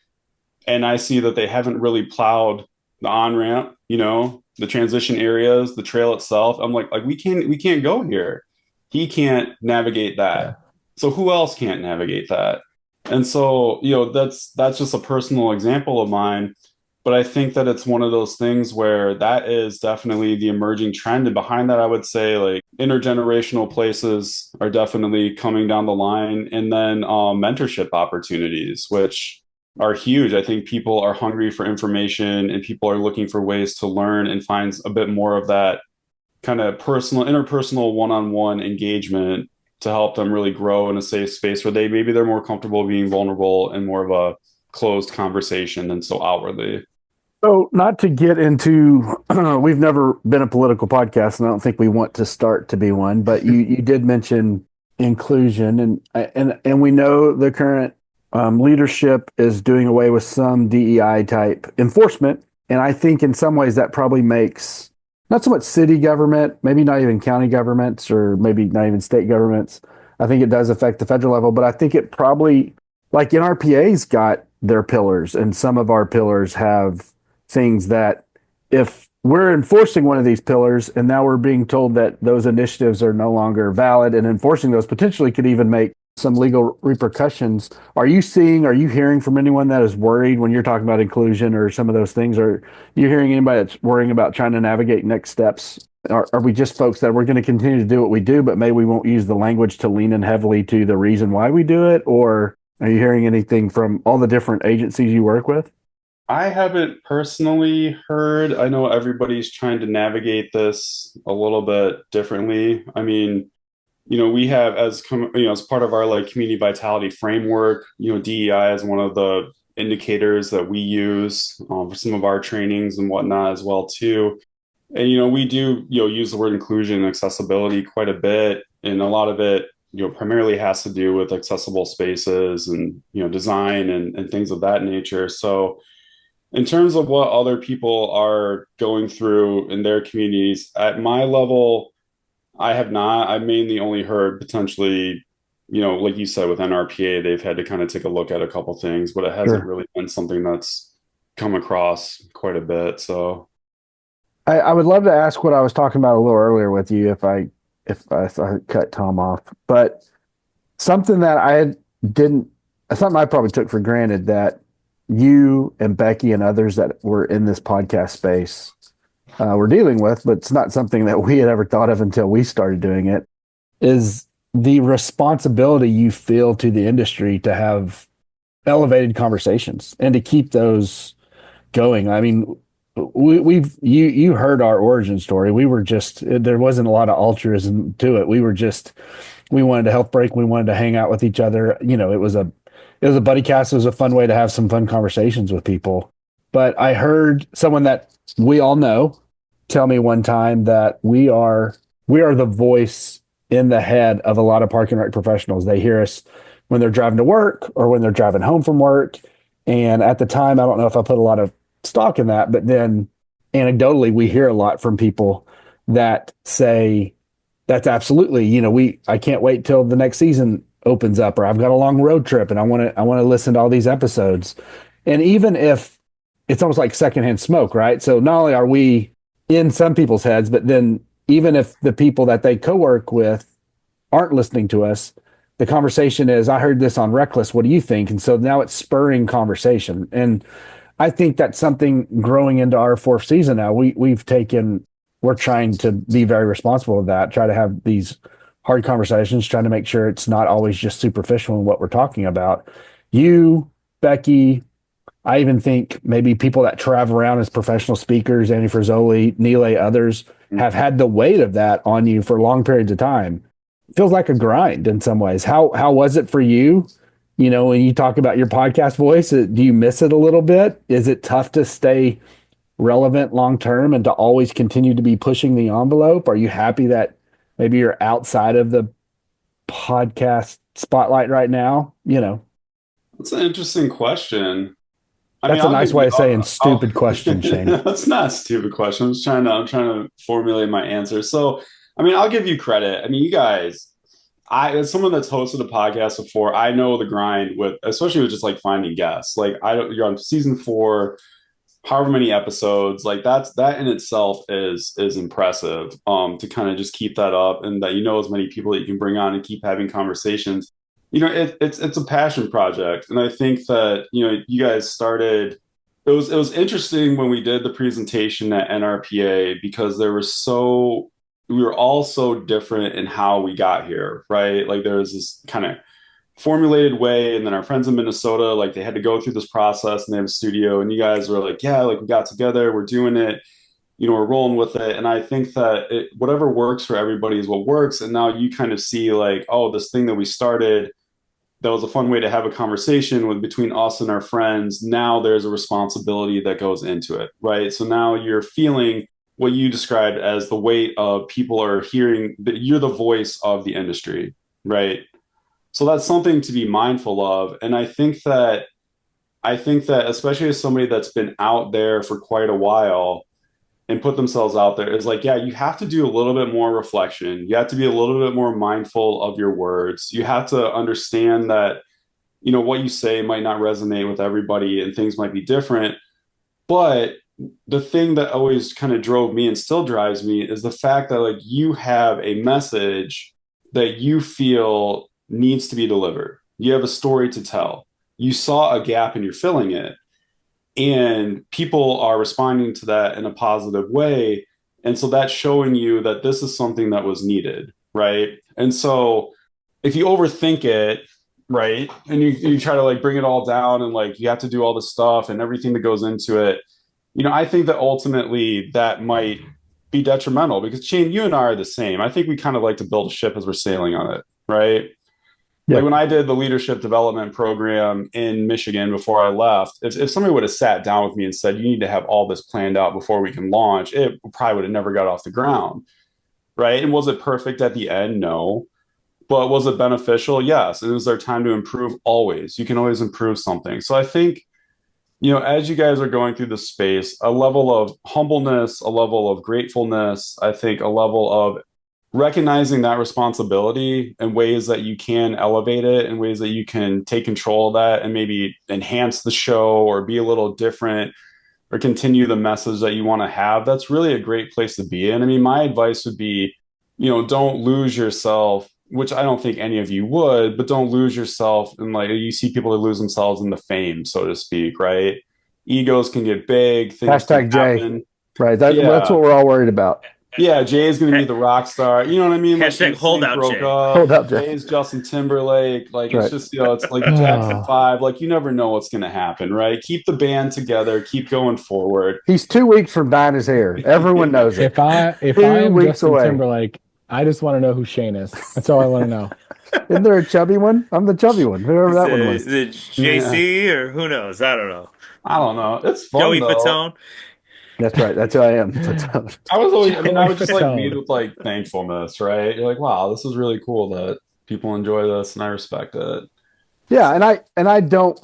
and I see that they haven't really plowed the on-ramp, the transition areas, the trail itself, I'm like we can't go here. He can't navigate Yeah. that. So who else can't navigate that? And so, that's just a personal example of mine. But I think that it's one of those things where that is definitely the emerging trend. And behind that, I would say like intergenerational places are definitely coming down the line. And then mentorship opportunities, which are huge. I think people are hungry for information and people are looking for ways to learn and find a bit more of that kind of interpersonal one-on-one engagement to help them really grow in a safe space where they're more comfortable being vulnerable and more of a closed conversation than so outwardly. So, not to get into, we've never been a political podcast, and I don't think we want to start to be one. But you did mention inclusion, and we know the current leadership is doing away with some DEI type enforcement, and I think in some ways that probably makes not so much city government, maybe not even county governments, or maybe not even state governments. I think it does affect the federal level, but I think it probably, like NRPA's got their pillars, and some of our pillars have things that if we're enforcing one of these pillars and now we're being told that those initiatives are no longer valid, and enforcing those potentially could even make some legal repercussions. Are you hearing from anyone that is worried when you're talking about inclusion or some of those things? Are you hearing anybody that's worrying about trying to navigate next steps? Are we just folks that we're going to continue to do what we do, but maybe we won't use the language to lean in heavily to the reason why we do it? Or are you hearing anything from all the different agencies you work with? I haven't personally heard. I know everybody's trying to navigate this a little bit differently. I mean, we have as part of our like community vitality framework, DEI is one of the indicators that we use for some of our trainings and whatnot as well too. And we do use the word inclusion and accessibility quite a bit, and a lot of it primarily has to do with accessible spaces and design and things of that nature. So in terms of what other people are going through in their communities, at my level, I have not. I've mainly only heard potentially, like you said, with NRPA, they've had to kind of take a look at a couple things, but it hasn't Sure. really been something that's come across quite a bit. So I would love to ask what I was talking about a little earlier with you if I cut Tom off, but something that something I probably took for granted that you and Becky and others that were in this podcast space were dealing with, but it's not something that we had ever thought of until we started doing it, is the responsibility you feel to the industry to have elevated conversations and to keep those going. I mean, you heard our origin story. There wasn't a lot of altruism to it. We wanted to help break. We wanted to hang out with each other. It was a buddy cast. It was a fun way to have some fun conversations with people. But I heard someone that we all know tell me one time that we are the voice in the head of a lot of park and rec professionals. They hear us when they're driving to work or when they're driving home from work. And at the time, I don't know if I put a lot of stock in that, but then anecdotally, we hear a lot from people that say that's absolutely, I can't wait till the next season opens up, or I've got a long road trip and I want to listen to all these episodes. And even if it's almost like secondhand smoke, right? So not only are we in some people's heads, but then even if the people that they co-work with aren't listening to us, the conversation is, I heard this on RecLess. What do you think? And so now it's spurring conversation. And I think that's something growing into our fourth season now. We're trying to be very responsible of that, try to have these hard conversations, trying to make sure it's not always just superficial in what we're talking about. You, Becky, I even think maybe people that travel around as professional speakers, Andy Frizzoli, Neelay, others, have had the weight of that on you for long periods of time. It feels like a grind in some ways. How was it for you? When you talk about your podcast voice, do you miss it a little bit? Is it tough to stay relevant long term and to always continue to be pushing the envelope? Are you happy that maybe you're outside of the podcast spotlight right now? that's an interesting question. That's a nice way of saying stupid question, Shane. That's not a stupid question. I'm trying to formulate my answer. So, I'll give you credit. You guys, as someone that's hosted a podcast before, I know the grind especially with just like finding guests. Like you're on season 4, however many episodes, like that in itself is impressive. To kind of just keep that up, and that as many people that you can bring on and keep having conversations. It's a passion project, and I think that you guys started. It was interesting when we did the presentation at NRPA, because we were all so different in how we got here, right? Like there was this kind of formulated way, and then our friends in Minnesota, like they had to go through this process, and they have a studio, and you guys were like, yeah, like we got together, we're doing it, we're rolling with it. And I think that whatever works for everybody is what works. And now you kind of see like, oh, this thing that we started, that was a fun way to have a conversation between us and our friends. Now there's a responsibility that goes into it, right? So now you're feeling what you described as the weight of people are hearing that you're the voice of the industry, right? So that's something to be mindful of. And I think that especially as somebody that's been out there for quite a while and put themselves out there, is like, yeah, you have to do a little bit more reflection. You have to be a little bit more mindful of your words. You have to understand that, what you say might not resonate with everybody and things might be different. But the thing that always kind of drove me and still drives me is the fact that like you have a message that you feel needs to be delivered. You have a story to tell. You saw a gap and you're filling it. And people are responding to that in a positive way. And so that's showing you that this is something that was needed, right? And so if you overthink it, right, and you try to like bring it all down, and like you have to do all this stuff and everything that goes into it, I think that ultimately that might be detrimental, because Shane, you and I are the same. I think we kind of like to build a ship as we're sailing on it, right? Like when I did the leadership development program in Michigan before I left, if somebody would have sat down with me and said, you need to have all this planned out before we can launch, it probably would have never got off the ground. Right. And was it perfect at the end? No. But was it beneficial? Yes. And is there time to improve? Always. You can always improve something. So I think, as you guys are going through the space, a level of humbleness, a level of gratefulness, I think a level of recognizing that responsibility and ways that you can elevate it and ways that you can take control of that and maybe enhance the show or be a little different or continue the message that you want to have, that's really a great place to be in. I mean, my advice would be, don't lose yourself, which I don't think any of you would, but don't lose yourself. And like you see people that lose themselves in the fame, so to speak, right? Egos can get big, things can happen. Jay. Right. That's what we're all worried about. Yeah, Jay is going to be the rock star. You know what I mean? Like, Hashtag holdout Jay. Holdout Jay. Jay's Justin Timberlake. Like, Right. it's just, it's like Jackson 5. Like, you never know what's going to happen, right? Keep the band together. Keep going forward. He's 2 weeks from dyeing his hair. Everyone knows it. If I am Justin Timberlake, I just want to know who Shane is. That's all I want to know. Isn't there a chubby one? I'm the chubby one. Whoever that one was. Is it JC or who knows? I don't know. It's fun, Joey though. Fatone. That's right. That's who I am. I would just like meet with like thankfulness, right? You're like, wow, this is really cool that people enjoy this and I respect it. Yeah, and I don't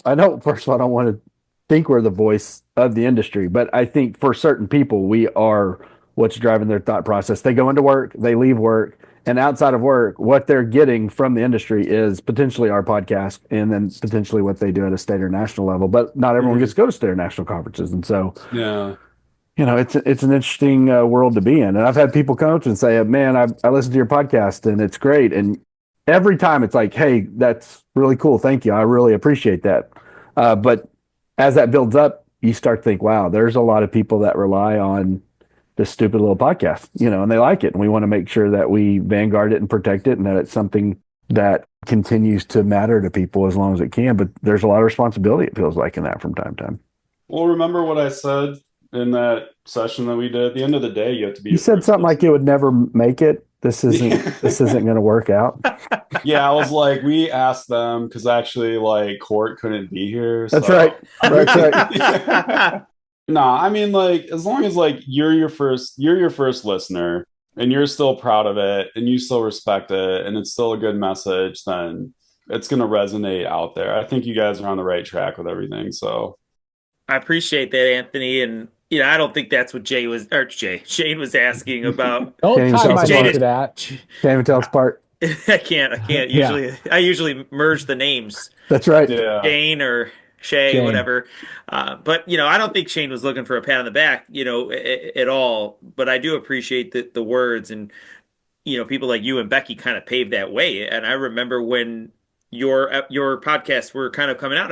first of all, I don't want to think we're the voice of the industry, but I think for certain people we are what's driving their thought process. They go into work, they leave work, and outside of work, what they're getting from the industry is potentially our podcast and then potentially what they do at a state or national level. But not everyone gets to go to state or national conferences. And so yeah. It's an interesting world to be in. And I've had people come up to and say, man, I listened to your podcast and it's great. And every time it's like, hey, that's really cool. Thank you. I really appreciate that. But as that builds up, you start to think, wow, there's a lot of people that rely on this stupid little podcast, and they like it. And we want to make sure that we vanguard it and protect it and that it's something that continues to matter to people as long as it can. But there's a lot of responsibility, it feels like, in that from time to time. Well, remember what I said in that session that we did? At the end of the day, you have to be. You said something like it would never make it. This isn't going to work out. Yeah, I was like, we asked them because actually, like, Court couldn't be here. That's right. That's right. Nah, I mean, like, as long as like you're your first listener and you're still proud of it and you still respect it and it's still a good message, then it's going to resonate out there. I think you guys are on the right track with everything. So I appreciate that, Anthony. And I don't think that's what Shane was asking about. Don't tie my name to that. Can't even tell us apart. I can't. I usually merge the names. That's right. Yeah. Shane or Shay, whatever. But I don't think Shane was looking for a pat on the back, at all. But I do appreciate the words, and people like you and Becky kind of paved that way. And I remember when your podcasts were kind of coming out,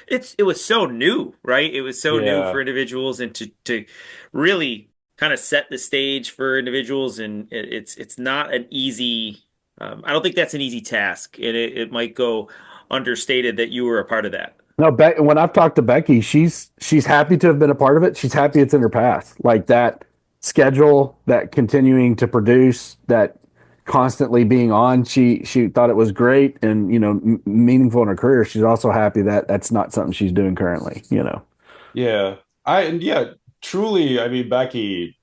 it was so new, right? It was so new for individuals, and to really kind of set the stage for individuals, and it's not an easy. I don't think that's an easy task, and it might go understated that you were a part of that. No, when I've talked to Becky, she's happy to have been a part of it. She's happy it's in her path. Like that schedule, that continuing to produce, that constantly being on. She thought it was great and meaningful in her career. She's also happy that that's not something she's doing currently. Yeah, truly. I mean, Becky.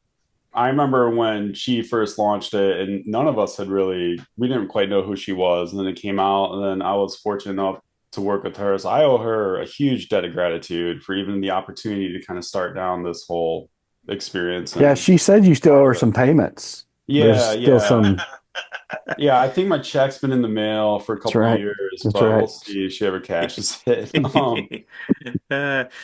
I remember when she first launched it, and none of us we didn't quite know who she was. And then it came out, and then I was fortunate enough to work with her. So I owe her a huge debt of gratitude for even the opportunity to kind of start down this whole experience. Yeah, she said you still owe her some payments. Yeah, There's still some. Yeah, I think my check's been in the mail for a couple of years, but we'll see if she ever cashes it.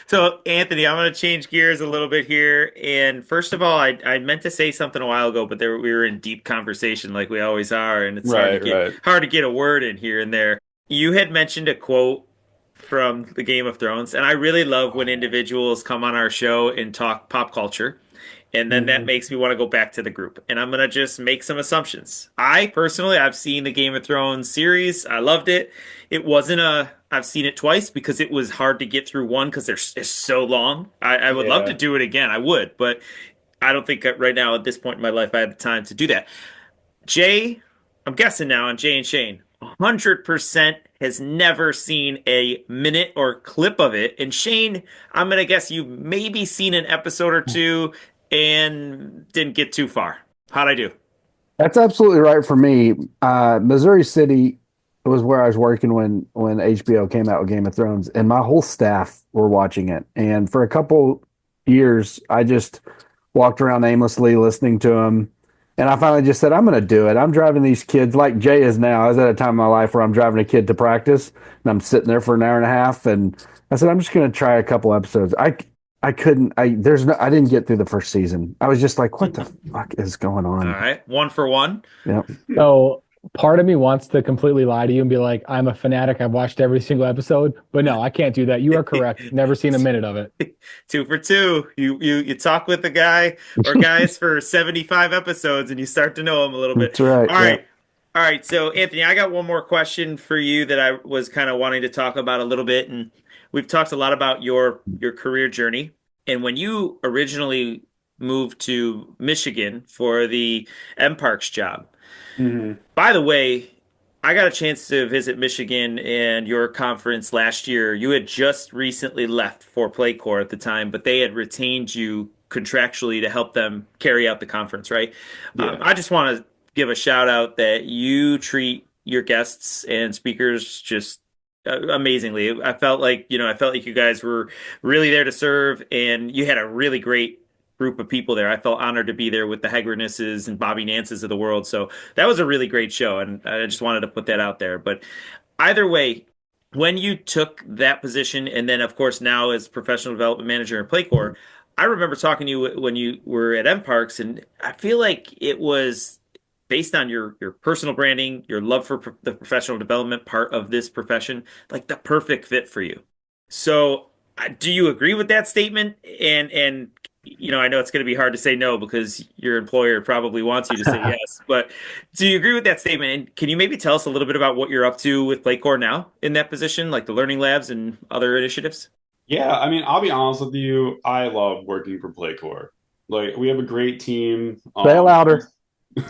So, Anthony, I'm going to change gears a little bit here. And first of all, I meant to say something a while ago, but we were in deep conversation like we always are, and it's hard to get a word in here and there. You had mentioned a quote from the Game of Thrones, and I really love when individuals come on our show and talk pop culture. And then that makes me want to go back to the group. And I'm going to just make some assumptions. I've seen the Game of Thrones series. I loved it. I've seen it twice because it was hard to get through one because it's so long. I would love to do it again. I would. But I don't think right now at this point in my life I have the time to do that. Jay, I'm guessing now on Jay and Shane, 100% has never seen a minute or clip of it. And Shane, I'm gonna guess you maybe seen an episode or two and didn't get too far. How'd I do? That's absolutely right for me. Missouri City was where I was working when HBO came out with Game of Thrones, and my whole staff were watching it. And for a couple years, I just walked around aimlessly listening to them. And I finally just said, I'm going to do it. I'm driving these kids like Jay is now. I was at a time in my life where I'm driving a kid to practice, and I'm sitting there for an hour and a half. And I said, I'm just going to try a couple episodes. I couldn't. I didn't get through the first season. I was just like, what the fuck is going All on? right, one for one. Yeah. So part of me wants to completely lie to you and be like, I'm a fanatic. I've watched every single episode, but no, I can't do that. You are correct. Never seen a minute of it. Two for two. You talk with a guy or guys for 75 episodes and you start to know them a little bit. That's right. All Yeah. right. All right. So Anthony, I got one more question for you that I was kind of wanting to talk about a little bit. And we've talked a lot about your career journey. And when you originally moved to Michigan for the M Parks job, Mhm. by the way, I got a chance to visit Michigan and your conference last year. You had just recently left for PlayCore at the time, but they had retained you contractually to help them carry out the conference, right? Yeah. I just want to give a shout out that you treat your guests and speakers just amazingly. I felt like you guys were really there to serve, and you had a really great group of people there. I felt honored to be there with the Hegrenesses and Bobby Nances of the world. So that was a really great show, and I just wanted to put that out there. But either way, when you took that position, and then of course now as professional development manager in PlayCore, I remember talking to you when you were at M Parks, and I feel like it was based on your personal branding, your love for the professional development part of this profession, like the perfect fit for you. So, do you agree with that statement? And I know it's going to be hard to say no because your employer probably wants you to say yes, but do you agree with that statement? And can you maybe tell us a little bit about what you're up to with PlayCore now in that position, like the learning labs and other initiatives? Yeah, I mean, I'll be honest with you. I love working for PlayCore. Like, we have a great team. Say it louder.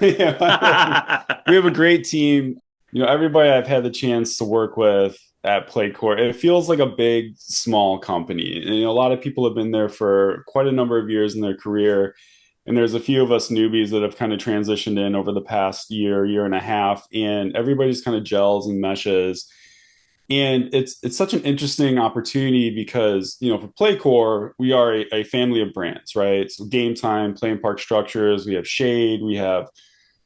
Yeah, we have a great team. Everybody I've had the chance to work with at PlayCore, it feels like a big, small company. And, a lot of people have been there for quite a number of years in their career. And there's a few of us newbies that have kind of transitioned in over the past year and a half, and everybody's kind of gels and meshes. And it's such an interesting opportunity because, for PlayCore, we are a family of brands, right? So Game Time, Play and Park Structures, we have Shade, we have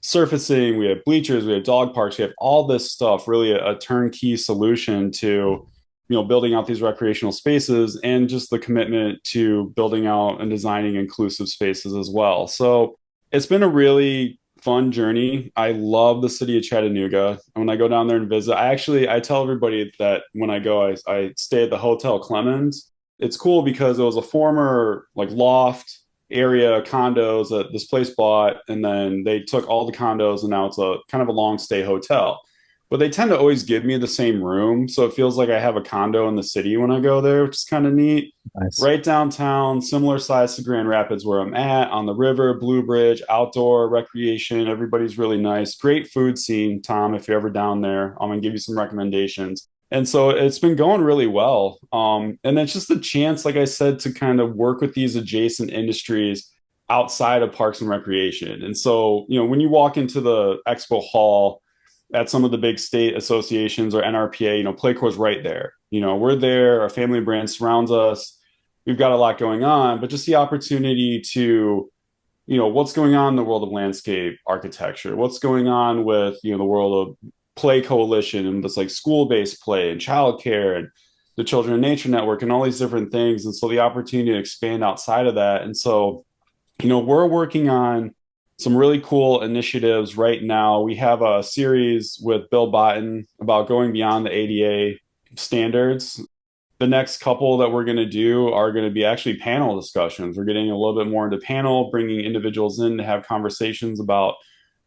surfacing, we have bleachers, we have dog parks, we have all this stuff, really a turnkey solution to, building out these recreational spaces and just the commitment to building out and designing inclusive spaces as well. So it's been a really fun journey. I love the city of Chattanooga. When I go down there and visit, I tell everybody that when I go, I stay at the Hotel Clemens. It's cool because it was a former like loft area condos that this place bought, and then they took all the condos and now it's a kind of a long stay hotel. But they tend to always give me the same room, so it feels like I have a condo in the city when I go there, which is kind of neat. Nice. Right downtown, similar size to Grand Rapids where I'm at, on the river, Blue Bridge, outdoor recreation. Everybody's really nice. Great food scene, Tom, if you're ever down there. I'm going to give you some recommendations. And so it's been going really well. And it's just a chance, like I said, to kind of work with these adjacent industries outside of parks and recreation. And so, when you walk into the expo hall at some of the big state associations or NRPA, PlayCore's right there. We're there, our family brand surrounds us. We've got a lot going on, but just the opportunity to, what's going on in the world of landscape architecture, what's going on with, the world of play coalition and this like school-based play and childcare and the Children of Nature Network and all these different things. And so the opportunity to expand outside of that. And so, we're working on some really cool initiatives right now. We have a series with Bill Botten about going beyond the ADA standards. The next couple that we're going to do are going to be actually panel discussions. We're getting a little bit more into panel, bringing individuals in to have conversations about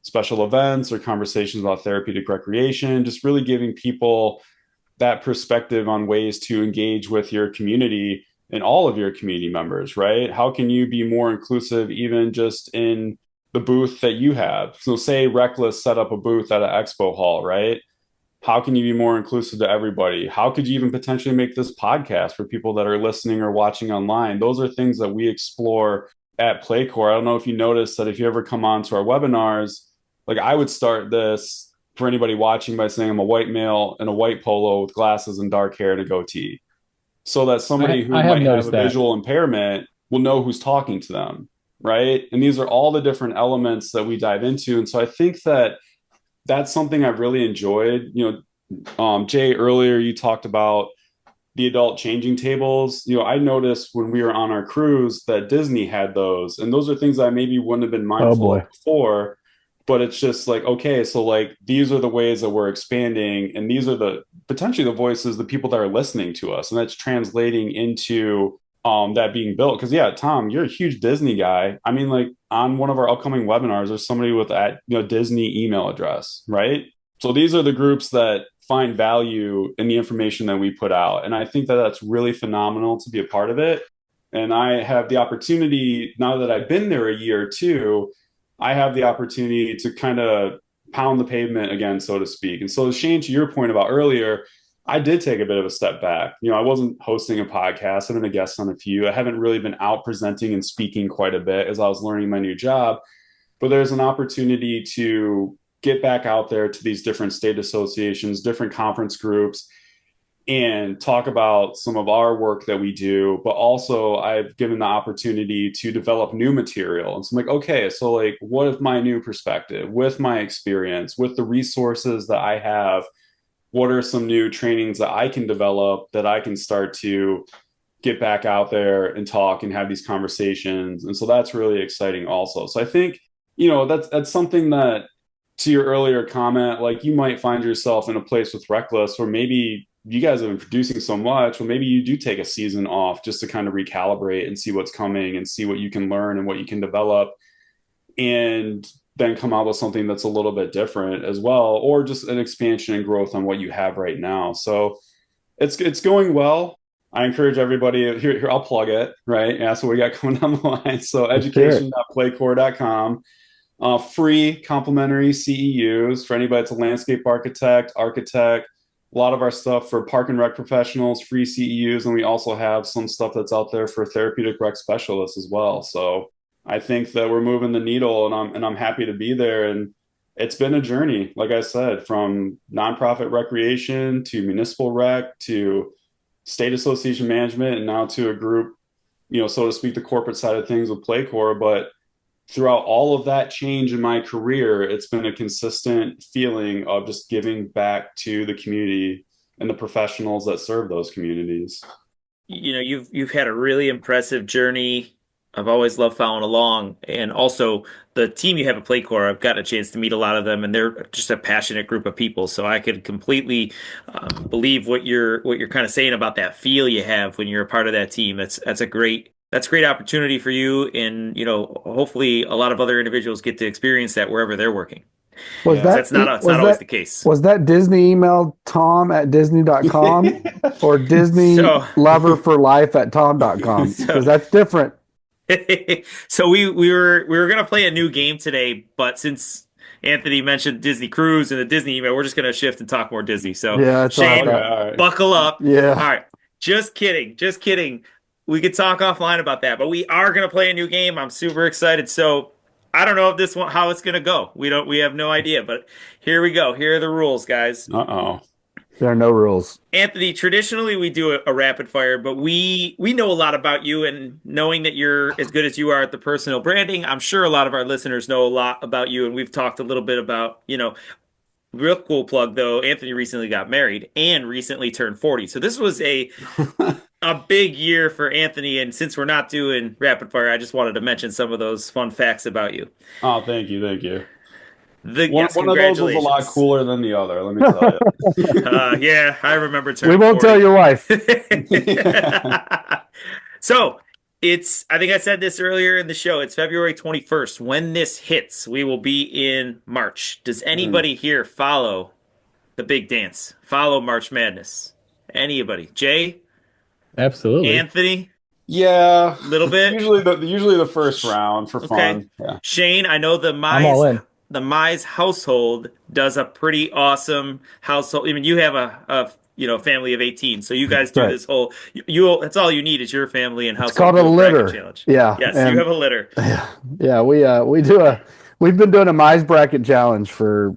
special events or conversations about therapeutic recreation, just really giving people that perspective on ways to engage with your community and all of your community members, right? How can you be more inclusive even just in the booth that you have? So say RecLess set up a booth at an expo hall, right? How can you be more inclusive to everybody? How could you even potentially make this podcast for people that are listening or watching online? Those are things that we explore at PlayCore. I don't know if you noticed that if you ever come on to our webinars, like I would start this for anybody watching by saying I'm a white male in a white polo with glasses and dark hair and a goatee, so that somebody who I have might have noticed a that. visual impairment will know who's talking to them, right? And these are all the different elements that we dive into. And so I think that that's something I've really enjoyed. Jay, earlier you talked about the adult changing tables. I noticed when we were on our cruise that Disney had those, and those are things I maybe wouldn't have been Oh mindful boy. of before. But it's just like, okay, so like these are the ways that we're expanding, and these are the potentially the voices, the people that are listening to us, and that's translating into that being built. Because yeah, Tom, you're a huge Disney guy. I mean, like on one of our upcoming webinars, there's somebody with that Disney email address, right? So these are the groups that find value in the information that we put out. And I think that that's really phenomenal to be a part of it. And I have the opportunity, now that I've been there a year or two, I have the opportunity to kind of pound the pavement again, so to speak. And so, Shane, to your point about earlier, I did take a bit of a step back. I wasn't hosting a podcast. I've been a guest on a few. I haven't really been out presenting and speaking quite a bit as I was learning my new job. But there's an opportunity to get back out there to these different state associations, different conference groups, and talk about some of our work that we do. But also I've given the opportunity to develop new material. And so I'm like, okay, so like what if my new perspective, with my experience, with the resources that I have, what are some new trainings that I can develop that I can start to get back out there and talk and have these conversations? And so that's really exciting also. So I think, that's something that, to your earlier comment, like you might find yourself in a place with RecLess where maybe you guys have been producing so much, well, maybe you do take a season off just to kind of recalibrate and see what's coming and see what you can learn and what you can develop, and then come out with something that's a little bit different as well, or just an expansion and growth on what you have right now. So it's going well. I encourage everybody here. I'll plug it, right? Yeah, so we got coming down the line. So education.playcore.com. Free complimentary CEUs for anybody that's a landscape architect. A lot of our stuff for park and rec professionals, free CEUs, and we also have some stuff that's out there for therapeutic rec specialists as well. So I think that we're moving the needle, and I'm happy to be there. And it's been a journey, like I said, from nonprofit recreation to municipal rec to state association management, and now to a group, so to speak, the corporate side of things with PlayCore. But throughout all of that change in my career, it's been a consistent feeling of just giving back to the community and the professionals that serve those communities. You've had a really impressive journey. I've always loved following along, and also the team you have at PlayCore. I've gotten a chance to meet a lot of them, and they're just a passionate group of people. So I could completely believe what you're kind of saying about that feel you have when you're a part of that team. That's a great opportunity for you, and hopefully a lot of other individuals get to experience that wherever they're working. Was Yeah. That's not it's not always the case. Was that Disney email tom@disney.com or Disney So lover for life at tom.com? so Because that's different. so we were gonna play a new game today, but since Anthony mentioned Disney Cruise and the Disney email, we're just gonna shift and talk more Disney. So Yeah, that's Shane, all right. buckle up. Yeah. All right. Just kidding. Just kidding. We could talk offline about that, but we are gonna play a new game. I'm super excited. So I don't know if this one how it's gonna go. We have no idea, but here we go. Here are the rules, guys. Uh-oh. There are no rules. Anthony, traditionally we do a rapid fire, but we know a lot about you, and knowing that you're as good as you are at the personal branding, I'm sure a lot of our listeners know a lot about you, and we've talked a little bit about, real cool plug though, Anthony recently got married and recently turned 40. So this was a big year for Anthony, and since we're not doing rapid fire, I just wanted to mention some of those fun facts about you. Oh, thank you. Yes, One of those was a lot congratulations. cooler than the other, let me tell you. Yeah, I remember We turning won't 40. tell your wife. So I think I said this earlier in the show. It's February 21st. When this hits, we will be in March. Does anybody here follow the big dance? Follow March Madness? Anybody? Jay? Absolutely. Anthony? Yeah, Little bit? usually the first round for Okay. fun. Yeah. Shane, I know the I'm all in. the Mize household does a pretty awesome household. I mean, you have a family of 18, so you guys do Right. this whole you that's all you need is your family and It's household called to a do a bracket litter. challenge. Yeah. Yes, you And have a litter. yeah, we've been doing a Mize bracket challenge for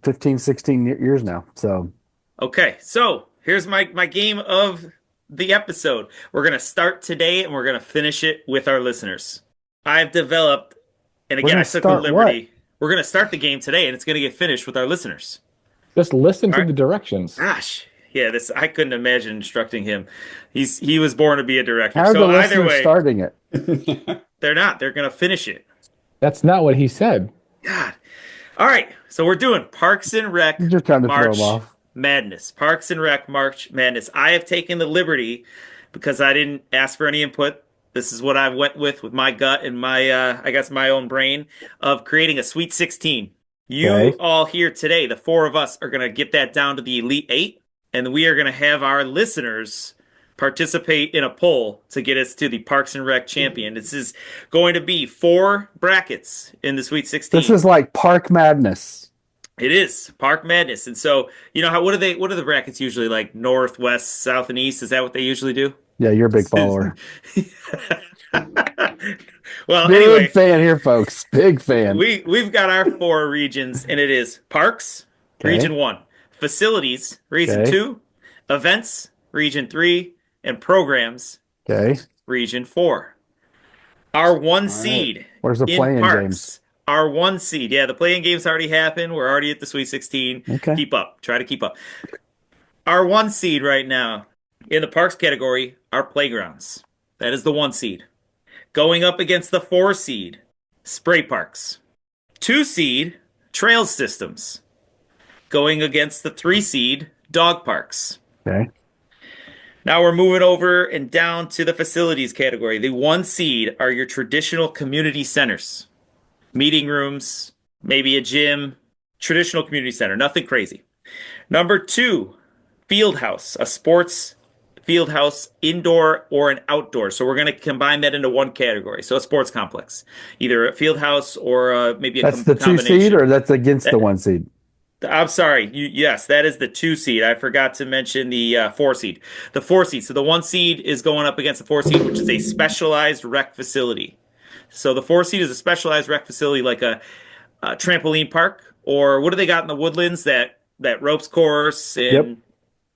15, 16 years now. So Okay, so here's my game of the episode. We're gonna start today and we're gonna finish it with our listeners. I've developed, and we're again, gonna I took the start what? liberty. We're gonna start the game today and it's gonna get finished with our listeners. Just listen All to right. the directions. Gosh, yeah, this I couldn't imagine instructing him. He was born to be a director. How are So the either listeners way, starting it? they're not. They're gonna finish it. That's not what he said. God. All right, so we're doing Parks and Rec You're just trying to throw them March off. Madness. Parks and Rec March Madness. I have taken the liberty because I didn't ask for any input. This is what I went with my gut and my I guess my own brain of creating a Sweet 16. You Okay. all here today, the four of us are going to get that down to the Elite 8 and we are going to have our listeners participate in a poll to get us to the Parks and Rec champion. This is going to be 4 brackets in the Sweet 16. This is like Park Madness. It is Park Madness. And so, you know what are the brackets usually like? North, west, south, and east? Is that what they usually do? Yeah, you're a big follower. Well, Big anyway, fan here, folks. Big fan. we've got our 4 regions, and it is parks, Okay. region 1, facilities, region Okay. 2, events, region 3, and programs, Okay. region 4. Our one right. seed Where's the in play-in parks. games? Our one seed. Yeah, the play-in games already happened. We're already at the Sweet 16. Okay. Keep up. Try to keep up. Our one seed right now in the parks category are playgrounds. That is the one seed. Going up against the 4 seed, spray parks. 2 seed, trail systems. Going against the 3 seed, dog parks. Okay. Now we're moving over and down to the facilities category. The 1 seed are your traditional community centers. Meeting rooms, maybe a gym, traditional community center, nothing crazy. Number 2, field house, a sports field house, indoor or an outdoor. So we're going to combine that into one category. So a sports complex, either a field house or maybe a That's the 2 combination. seed, or that's against the 1 seed? I'm sorry. Yes, that is the 2 seed. I forgot to mention the 4 seed. The 4 seed. So the 1 seed is going up against the 4 seed, which is a specialized rec facility. So the 4 seed is a specialized rec facility like a trampoline park, or what do they got in the Woodlands? That ropes course and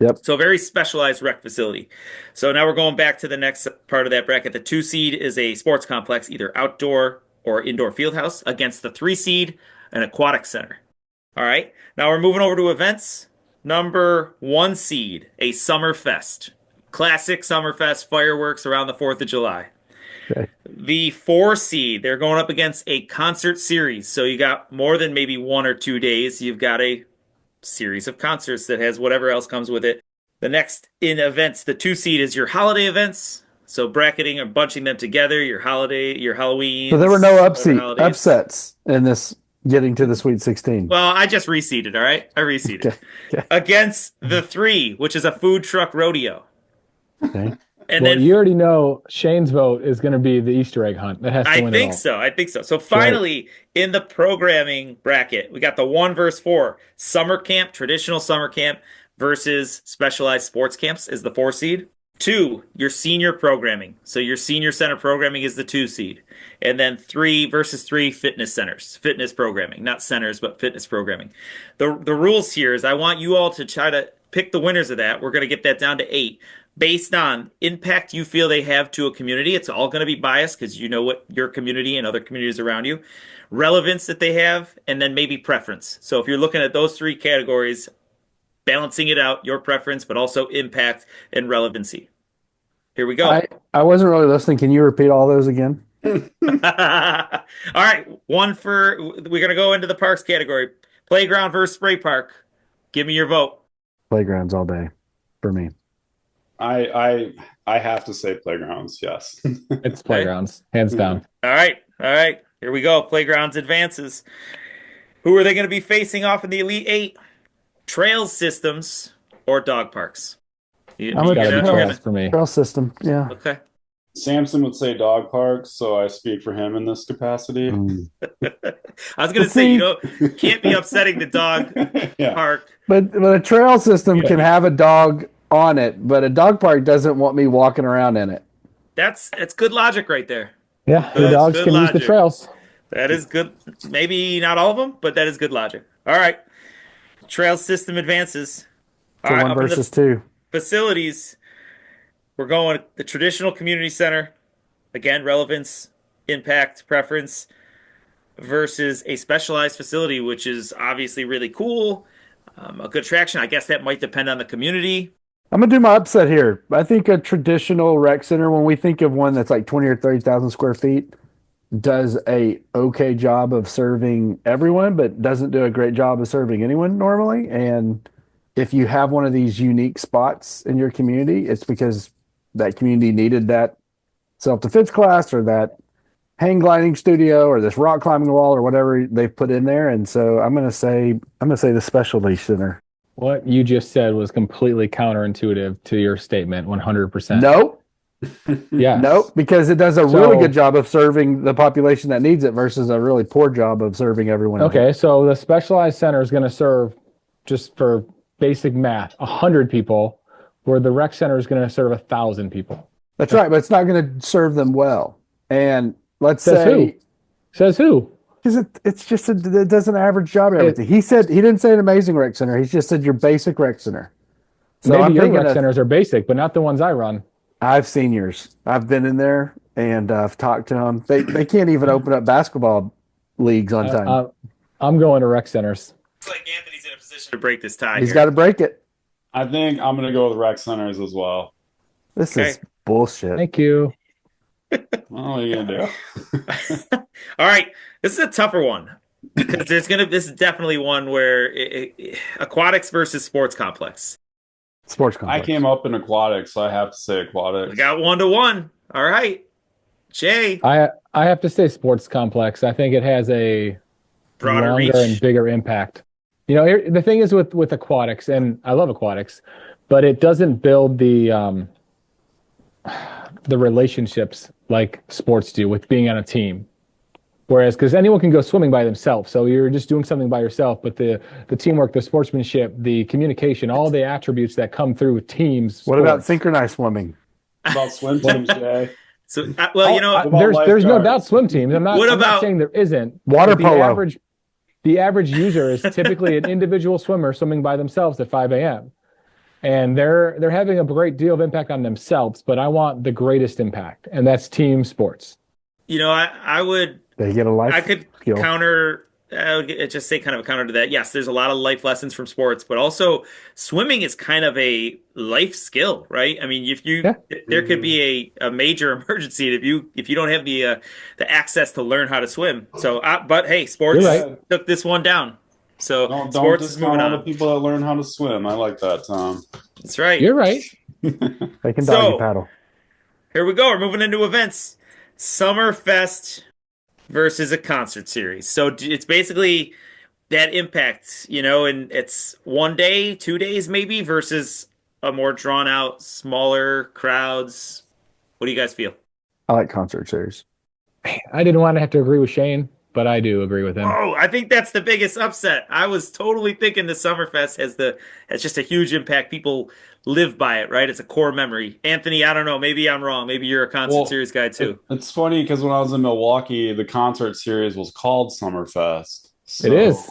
Yep. so a very specialized rec facility. So now we're going back to the next part of that bracket. The 2 seed is a sports complex, either outdoor or indoor field house, against the 3 seed, an aquatic center. All right. Now we're moving over to events. Number 1 seed, a summer fest. Classic summer fest, fireworks around the 4th of July. Okay. The 4 seed, they're going up against a concert series. So you got more than maybe 1 or 2 days. You've got a series of concerts that has whatever else comes with it. The next in events, the 2 seed is your holiday events. So bracketing or bunching them together, your holiday, your Halloween. So there were no upsets in this getting to the Sweet 16. Well, I just reseeded, all right? I reseeded. Okay. Against the 3, which is a food truck rodeo. Okay. And Well, then you already know Shane's vote is going to be the Easter egg hunt. That has to I win think it all. so. I think so. So finally, in the programming bracket, we got the 1 versus 4. Summer camp, traditional summer camp versus specialized sports camps is the 4 seed. 2, your senior programming. So your senior center programming is the 2 seed. And then 3 versus 3 fitness centers, fitness programming, not centers, but fitness programming. The rules here is I want you all to try to pick the winners of that. We're going to get that down to 8 based on impact you feel they have to a community. It's all going to be biased because you know what your community and other communities around you, relevance that they have, and then maybe preference. So if you're looking at those 3 categories, balancing it out, your preference, but also impact and relevancy. Here we go. I wasn't really listening. Can you repeat all those again? All right, we're going to go into the parks category. Playground versus spray park. Give me your vote. Playgrounds all day for me. I have to say playgrounds. Yes. It's playgrounds, hands down. All right. Here we go. Playgrounds advances. Who are they going to be facing off in the Elite 8? Trail systems or dog parks? I'm Gotta be trails for me. Trail system. Yeah. Okay. Samson would say dog parks, so I speak for him in this capacity. I was gonna But say, see, can't be upsetting the dog Yeah. park. but a trail system Yeah. can have a dog on it, but a dog park doesn't want me walking around in it. That's good logic right there. Yeah, your dogs Good can use the logic. trails. That is good. Maybe not all of them, but that is good logic. All right. Trail system advances. All So right, one up in the versus two. facilities, we're going the traditional community center. Again, relevance, impact, preference versus a specialized facility, which is obviously really cool. A good attraction. I guess that might depend on the community. I'm gonna do my upset here. I think a traditional rec center, when we think of one that's like 20 or 30,000 square feet, does a okay job of serving everyone, but doesn't do a great job of serving anyone normally. And if you have one of these unique spots in your community, it's because that community needed that self-defense class or that hang gliding studio or this rock climbing wall or whatever they've put in there. And so I'm gonna say the specialty center. What you just said was completely counterintuitive to your statement, 100%. Nope. Yes. Nope, because it does a really So- good job of serving the population that needs it versus a really poor job of serving everyone else. Okay, so the specialized center is going to serve, just for basic math, 100 people, where the rec center is going to serve 1,000 people. That's right, but it's not going to serve them well. And let's Says say who? Says who? because it's just it does an average job at everything. He didn't say an amazing rec center. He just said your basic rec center. So Maybe I'm your thinking rec centers are basic, but not the ones I run. I've seen yours. I've been in there and I've talked to them. They can't even open up basketball leagues on time. I'm going to rec centers. Looks like Anthony's in a position to break this tie He's here. got to break it. I think I'm going to go with rec centers as well. This Okay. is bullshit. Thank you. What are you going to do? All right, this is a tougher one because this is definitely one where aquatics versus sports complex. Sports I complex. came up in aquatics, so I have to say aquatics. We got 1-1. All right, Jay, I have to say sports complex. I think it has a broader longer reach. and bigger impact. The thing is with aquatics, and I love aquatics, but it doesn't build the relationships like sports do with being on a team. Whereas, because anyone can go swimming by themselves, so you're just doing something by yourself. But the teamwork, the sportsmanship, the communication, all the attributes that come through with teams. What about sports. synchronized swimming? What about swim teams, Jay? So, well, There's no lifeguards? doubt swim teams. I'm not saying there isn't. Water But polo. The average user is typically an individual swimmer swimming by themselves at 5 a.m. And they're having a great deal of impact on themselves, but I want the greatest impact, and that's team sports. I would. They get a life I could skill. counter. I would just say kind of a counter to that. Yes, there's a lot of life lessons from sports, but also swimming is kind of a life skill, right? I mean, there could be a major emergency if you don't have the access to learn how to swim. So, but hey, sports took this one down. So Don't sports is moving discount all the on. people that learn how to swim. I like that, Tom. That's right. You're right. They can So- doggy paddle. Here we go. We're moving into events. Summerfest versus a concert series. So it's basically that impact, and it's 1 day, 2 days maybe versus a more drawn out, smaller crowds. What do you guys feel? I like concert series. I didn't want to have to agree with Shane, but I do agree with him. Oh, I think that's the biggest upset. I was totally thinking the Summerfest has just a huge impact. People live by it, right? It's a core memory. Anthony, I don't know. Maybe I'm wrong. Maybe you're a concert series guy too. It's funny because when I was in Milwaukee, the concert series was called Summerfest. So... It is.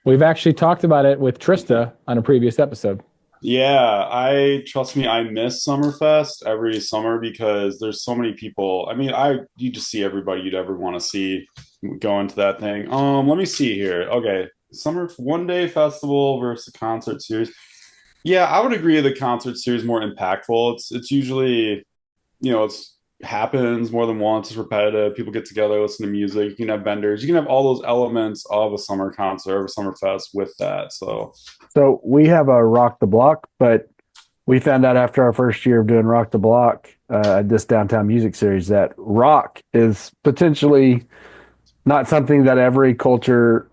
We've actually talked about it with Trista on a previous episode. Yeah, trust me, I miss Summerfest every summer because there's so many people. I mean, you just see everybody you'd ever want to see going to that thing. Let me see here. Okay, summer 1 day festival versus concert series. Yeah, I would agree the concert series is more impactful. It's usually, it's happens more than once. It's repetitive. People get together, listen to music. You can have vendors. You can have all those elements of a summer concert or a summer fest with that. So we have a Rock the Block, but we found out after our first year of doing Rock the Block, this downtown music series, that rock is potentially not something that every culture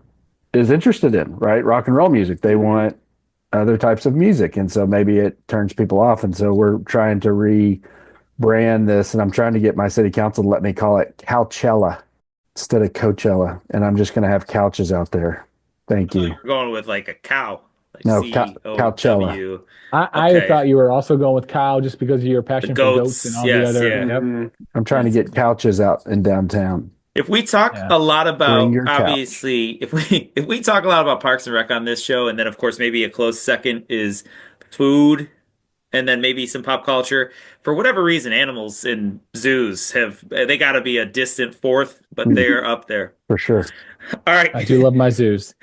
is interested in, right? Rock and roll music. They want other types of music. And so maybe it turns people off. And so we're trying to brand this, and I'm trying to get my city council to let me call it Couchella instead of Coachella, and I'm just going to have couches out there. Thank you. We're going with like a cow, like No, Couchella. COW. I Okay. thought you were also going with Kyle just because of your The passion for goats and goats, all the yes, other. yeah. Yep. Mhm. I'm trying to get couches out in downtown. If we talk Yeah. a lot Bring about, your couch. obviously, if we talk a lot about Parks and Rec on this show, and then of course maybe a close second is food, and then maybe some pop culture. For whatever reason, animals in zoos they got to be a distant fourth, but they're up there. For sure. All right. I do love my zoos.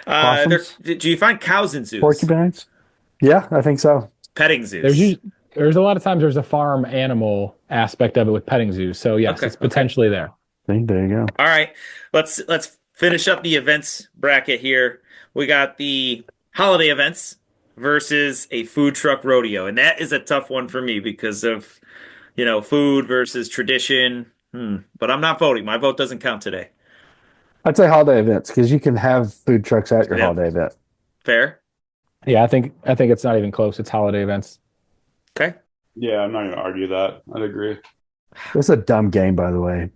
Possums? Do you find cows in zoos? Porcupines? Yeah, I think so. Petting zoos. There's a lot of times there's a farm animal aspect of it with petting zoos. So yes, Okay, it's potentially there. See, there you go. All right, let's finish up the events bracket here. We got the holiday events versus a food truck rodeo, and that is a tough one for me because of food versus tradition. But I'm not voting. My vote doesn't count today. I'd say holiday events because you can have food trucks at your Yep. holiday event. Fair. Yeah, I think it's not even close. It's holiday events. Okay. Yeah, I'm not going to argue that. I'd agree. It's a dumb game, by the way.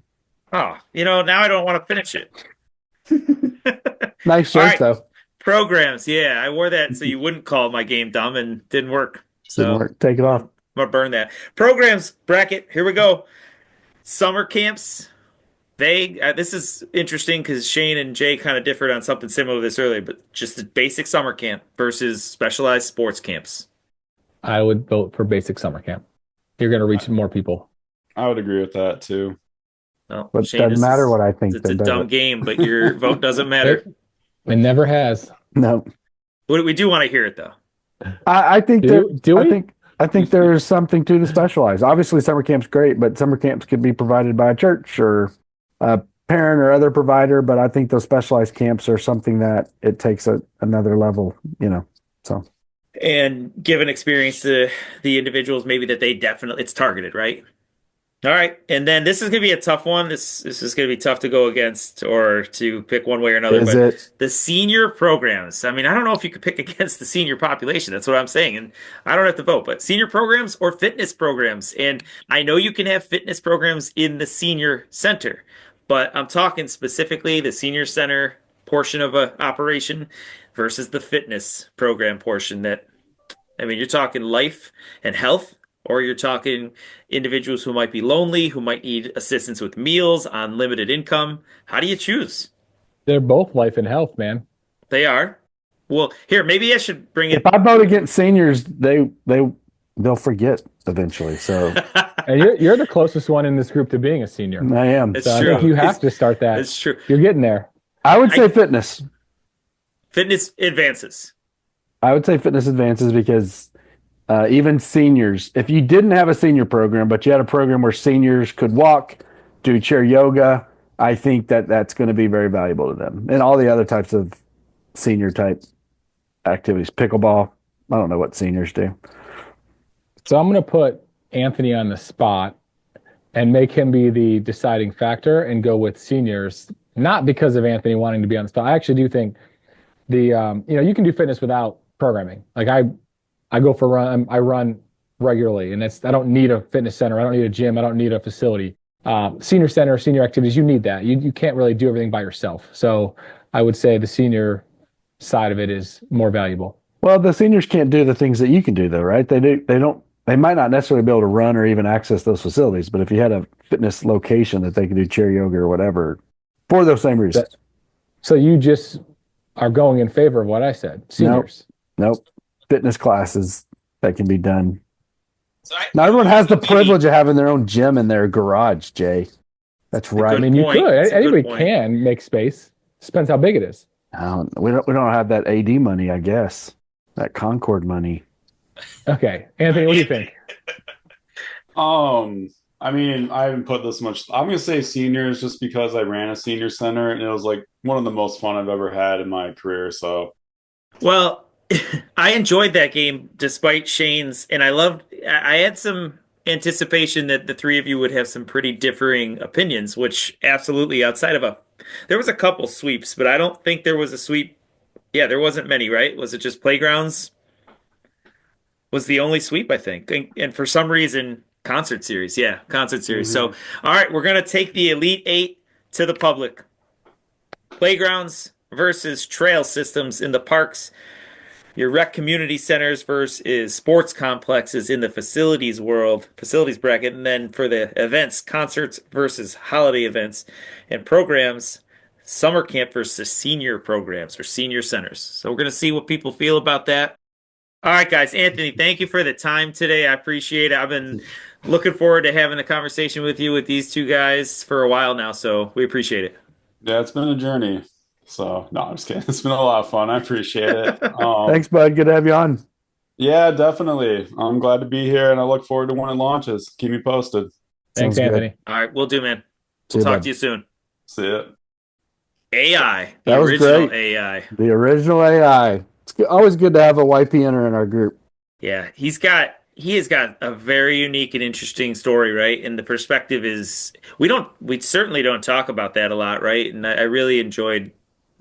Oh, now I don't want to finish it. Nice All shirt, right. though. Programs. Yeah, I wore that so you wouldn't call my game dumb, and didn't work. So Didn't work. Take it off. I'm gonna burn that. Programs bracket. Here we go. Summer camps. This is interesting because Shane and Jay kind of differed on something similar to this earlier, but just the basic summer camp versus specialized sports camps. I would vote for basic summer camp. You're going to reach more people. I would agree with that too. Well, But Shane, doesn't matter what I think. it's a then, does dumb it? game, but your vote doesn't matter. It never has. No. We do want to hear it though. I think Do we? I think there's something to the specialized. Obviously, summer camp's great, but summer camps could be provided by a church or a parent or other provider. But I think those specialized camps are something that it takes another level. So And give an experience to the individuals, maybe that it's targeted, right? All right, and then this is going to be a tough one. This is going to be tough to go against or to pick one way or another. Is but it? the senior programs? I mean, I don't know if you could pick against the senior population. That's what I'm saying, and I don't have to vote. But senior programs or fitness programs, and I know you can have fitness programs in the senior center, but I'm talking specifically the senior center portion of a operation versus the fitness program portion. You're talking life and health, or you're talking individuals who might be lonely, who might need assistance with meals on limited income. How do you choose? They're both life and health, man. They are. Well, here, maybe I should bring it. If I vote against seniors, they'll forget eventually. So And you're the closest one in this group to being a senior. I am. It's So I true. think you have to start that. It's true. You're getting there. I would say fitness. Fitness advances. I would say fitness advances because even seniors, if you didn't have a senior program, but you had a program where seniors could walk, do chair yoga, I think that's going to be very valuable to them. And all the other types of senior type activities, pickleball. I don't know what seniors do. So I'm going to put Anthony on the spot and make him be the deciding factor and go with seniors, not because of Anthony wanting to be on the spot. I actually do think you can do fitness without programming. Like I go for run. I run regularly, and I don't need a fitness center. I don't need a gym. I don't need a facility. Senior center, senior activities, you need that. You can't really do everything by yourself. So I would say the senior side of it is more valuable. Well, the seniors can't do the things that you can do, though, right? They might not necessarily be able to run or even access those facilities. But if you had a fitness location that they could do chair yoga or whatever, for those same reasons. So you just are going in favor of what I said. Seniors. Nope. Fitness classes that can be done. So Now everyone has the privilege of having their own gym in their garage, Jay. That's right. I mean, you point. could. It's a good Anybody point. can make space. Depends how big it is. We don't have that AD money, I guess. That Concord money. Okay, Anthony, what do you think? I haven't put this much. I'm gonna say seniors just because I ran a senior center and it was like one of the most fun I've ever had in my career. So Well, I enjoyed that game despite Shane's, and I had some anticipation that the three of you would have some pretty differing opinions, which absolutely there was a couple sweeps, but I don't think there was a sweep. Yeah, there wasn't many, right? Was it just playgrounds? was the only sweep, I think. And for some reason, concert series. Yeah, concert series. So, Mhm. all right, we're going to take the Elite Eight to the public. Playgrounds versus trail systems in the parks. Your rec community centers versus sports complexes in the facilities bracket. And then for the events, concerts versus holiday events and programs, summer camp versus senior programs or senior centers. So we're going to see what people feel about that. All right, guys. Anthony, thank you for the time today. I appreciate it. I've been looking forward to having a conversation with you with these two guys for a while now, so we appreciate it. Yeah, it's been a journey. So, no, I'm just kidding. It's been a lot of fun. I appreciate it. Thanks, bud. Good to have you on. Yeah, definitely. I'm glad to be here and I look forward to when it launches. Keep me posted. Thanks, Sounds good. Anthony. All right, we'll do, man. See We'll you, talk to bud. you soon. See ya. AI, the That was original great. AI. The original AI. Always good to have a YP enter in our group. Yeah, he has got a very unique and interesting story, right? And the perspective is we certainly don't talk about that a lot, right? And I really enjoyed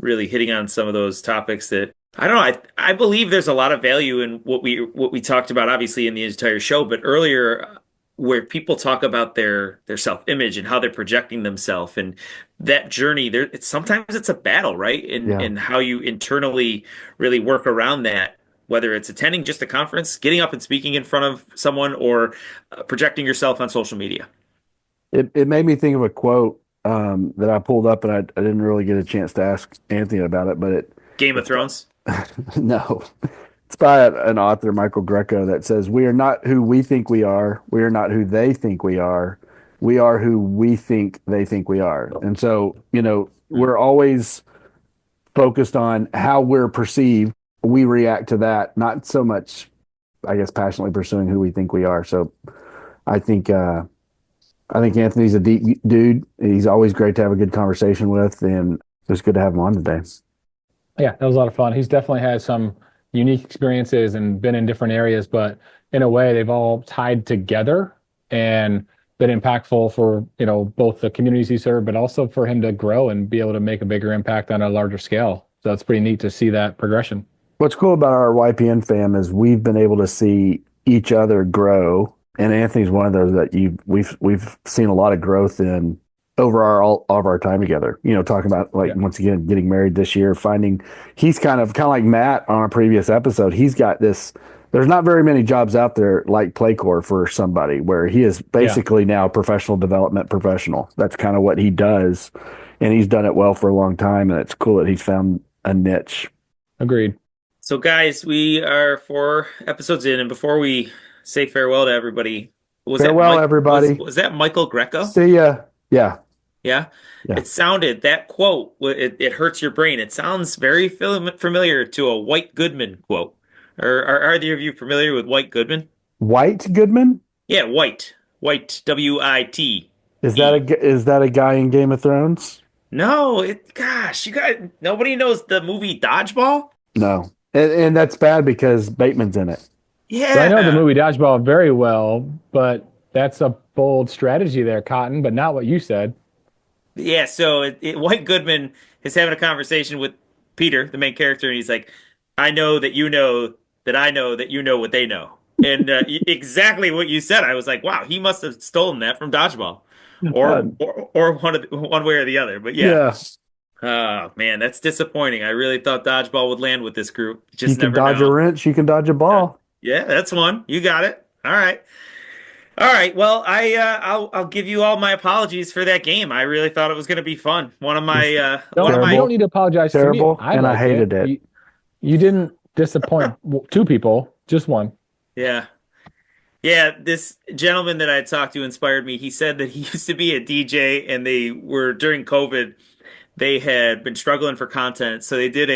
really hitting on some of those topics that I don't know. I believe there's a lot of value in what we talked about, obviously in the entire show, but earlier where people talk about their self-image and how they're projecting themselves and that journey there sometimes it's a battle, right? Yeah. And how you internally really work around that, whether it's attending just a conference, getting up and speaking in front of someone, or projecting yourself on social media. It made me think of a quote that I pulled up, and I didn't really get a chance to ask Anthony about it, but Game of it's by, Thrones. no, it's by an author, Michael Greco, that says, "We are not who we think we are. We are not who they think we are. We are who we think they think we are." And so, we're always focused on how we're perceived. We react to that, not so much, I guess, passionately pursuing who we think we are. So I think Anthony's a deep dude. He's always great to have a good conversation with, and it was good to have him on today. Yeah, that was a lot of fun. He's definitely had some unique experiences and been in different areas, but in a way, they've all tied together and been impactful for, both the communities he served, but also for him to grow and be able to make a bigger impact on a larger scale. So it's pretty neat to see that progression. What's cool about our YPN fam is we've been able to see each other grow, and Anthony's one of those that we've seen a lot of growth in over all of our time together. Talking about Yeah. once again getting married this year, finding he's kind of like Matt on a previous episode. He's got this. There's not very many jobs out there like PlayCore for somebody where he is basically now a professional development professional. That's kind of what he does, and he's done it well for a long time. And it's cool that he's found a niche. Agreed. So, guys, we are 4 episodes in, and before we say farewell to everybody, Farewell, everybody. Was that Michael Greco? See ya. Yeah. Yeah. Yeah. It sounded, that quote, it hurts your brain. It sounds very familiar to a White Goodman quote. Are either of you familiar with White Goodman? White Goodman? Yeah, White. White, W-I-T. Is that a guy in Game of Thrones? No, nobody knows the movie Dodgeball? No. And that's bad because Bateman's in it. Yeah. So I know the movie Dodgeball very well, but that's a bold strategy there, Cotton, but not what you said. Yeah, so White Goodman is having a conversation with Peter, the main character, and he's like, I know that you know that I know that you know what they know. And exactly what you said. I was like, wow, he must have stolen that from Dodgeball. Uh, Or one way or the other. But yeah. yeah. Oh, man, that's disappointing. I really thought Dodgeball would land with this group. You Just can never dodge know. a wrench, you can dodge a ball. Yeah, that's one. You got it. All right. All right. Well, I'll give you all my apologies for that game. I really thought it was going to be fun. One of my You don't need to apologize Terrible, to me. and I liked hated it. You didn't disappoint two people, just one. Yeah. Yeah, this gentleman that I talked to inspired me. He said that he used to be a DJ and they were during COVID, they had been struggling for content. So they did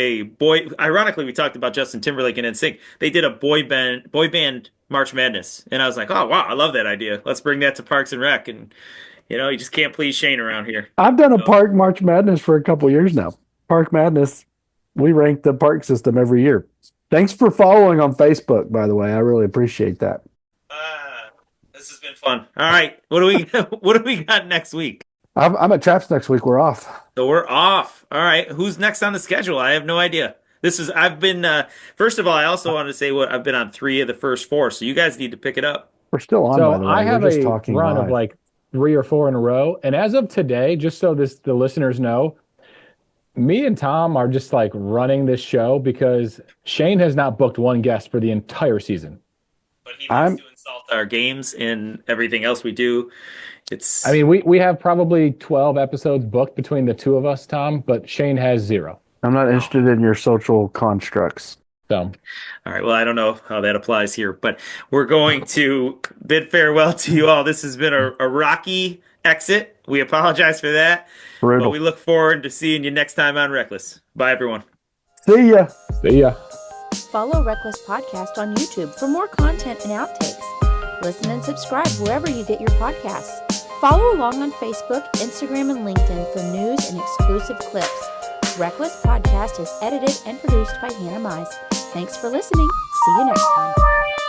ironically, we talked about Justin Timberlake and NSYNC. They did a boy band March Madness. And I was like, oh, wow, I love that idea. Let's bring that to Parks and Rec. And, you just can't please Shane around here. I've done a Park March Madness for a couple years now. Park Madness, we rank the park system every year. Thanks for following on Facebook, by the way. I really appreciate that. This has been fun. All right. What do we got next week? I'm at Chaps next week. We're off. So we're off. All right. Who's next on the schedule? I have no idea. I've been, first of all, I also want to say I've been on 3 of the first 4, so you guys need to pick it up. We're still on, So by the way. I have We're just a talking run live. of like 3 or 4 in a row. And as of today, just so the listeners know, me and Tom are just like running this show because Shane has not booked one guest for the entire season. But he likes to insult our games and everything else we do. I mean, we have probably 12 episodes booked between the two of us, Tom, but Shane has 0. I'm not interested in your social constructs. So, all right. Well, I don't know how that applies here, but we're going to bid farewell to you all. This has been a rocky exit. We apologize for that. Brutal. But we look forward to seeing you next time on RecLess. Bye, everyone. See ya. see ya. Follow RecLess Podcast on YouTube for more content and outtakes. Listen and subscribe wherever you get your podcasts. Follow along on Facebook, Instagram, and LinkedIn for news and exclusive clips. RecLess Podcast is edited and produced by Hannah Mize. Thanks for listening. See you next time.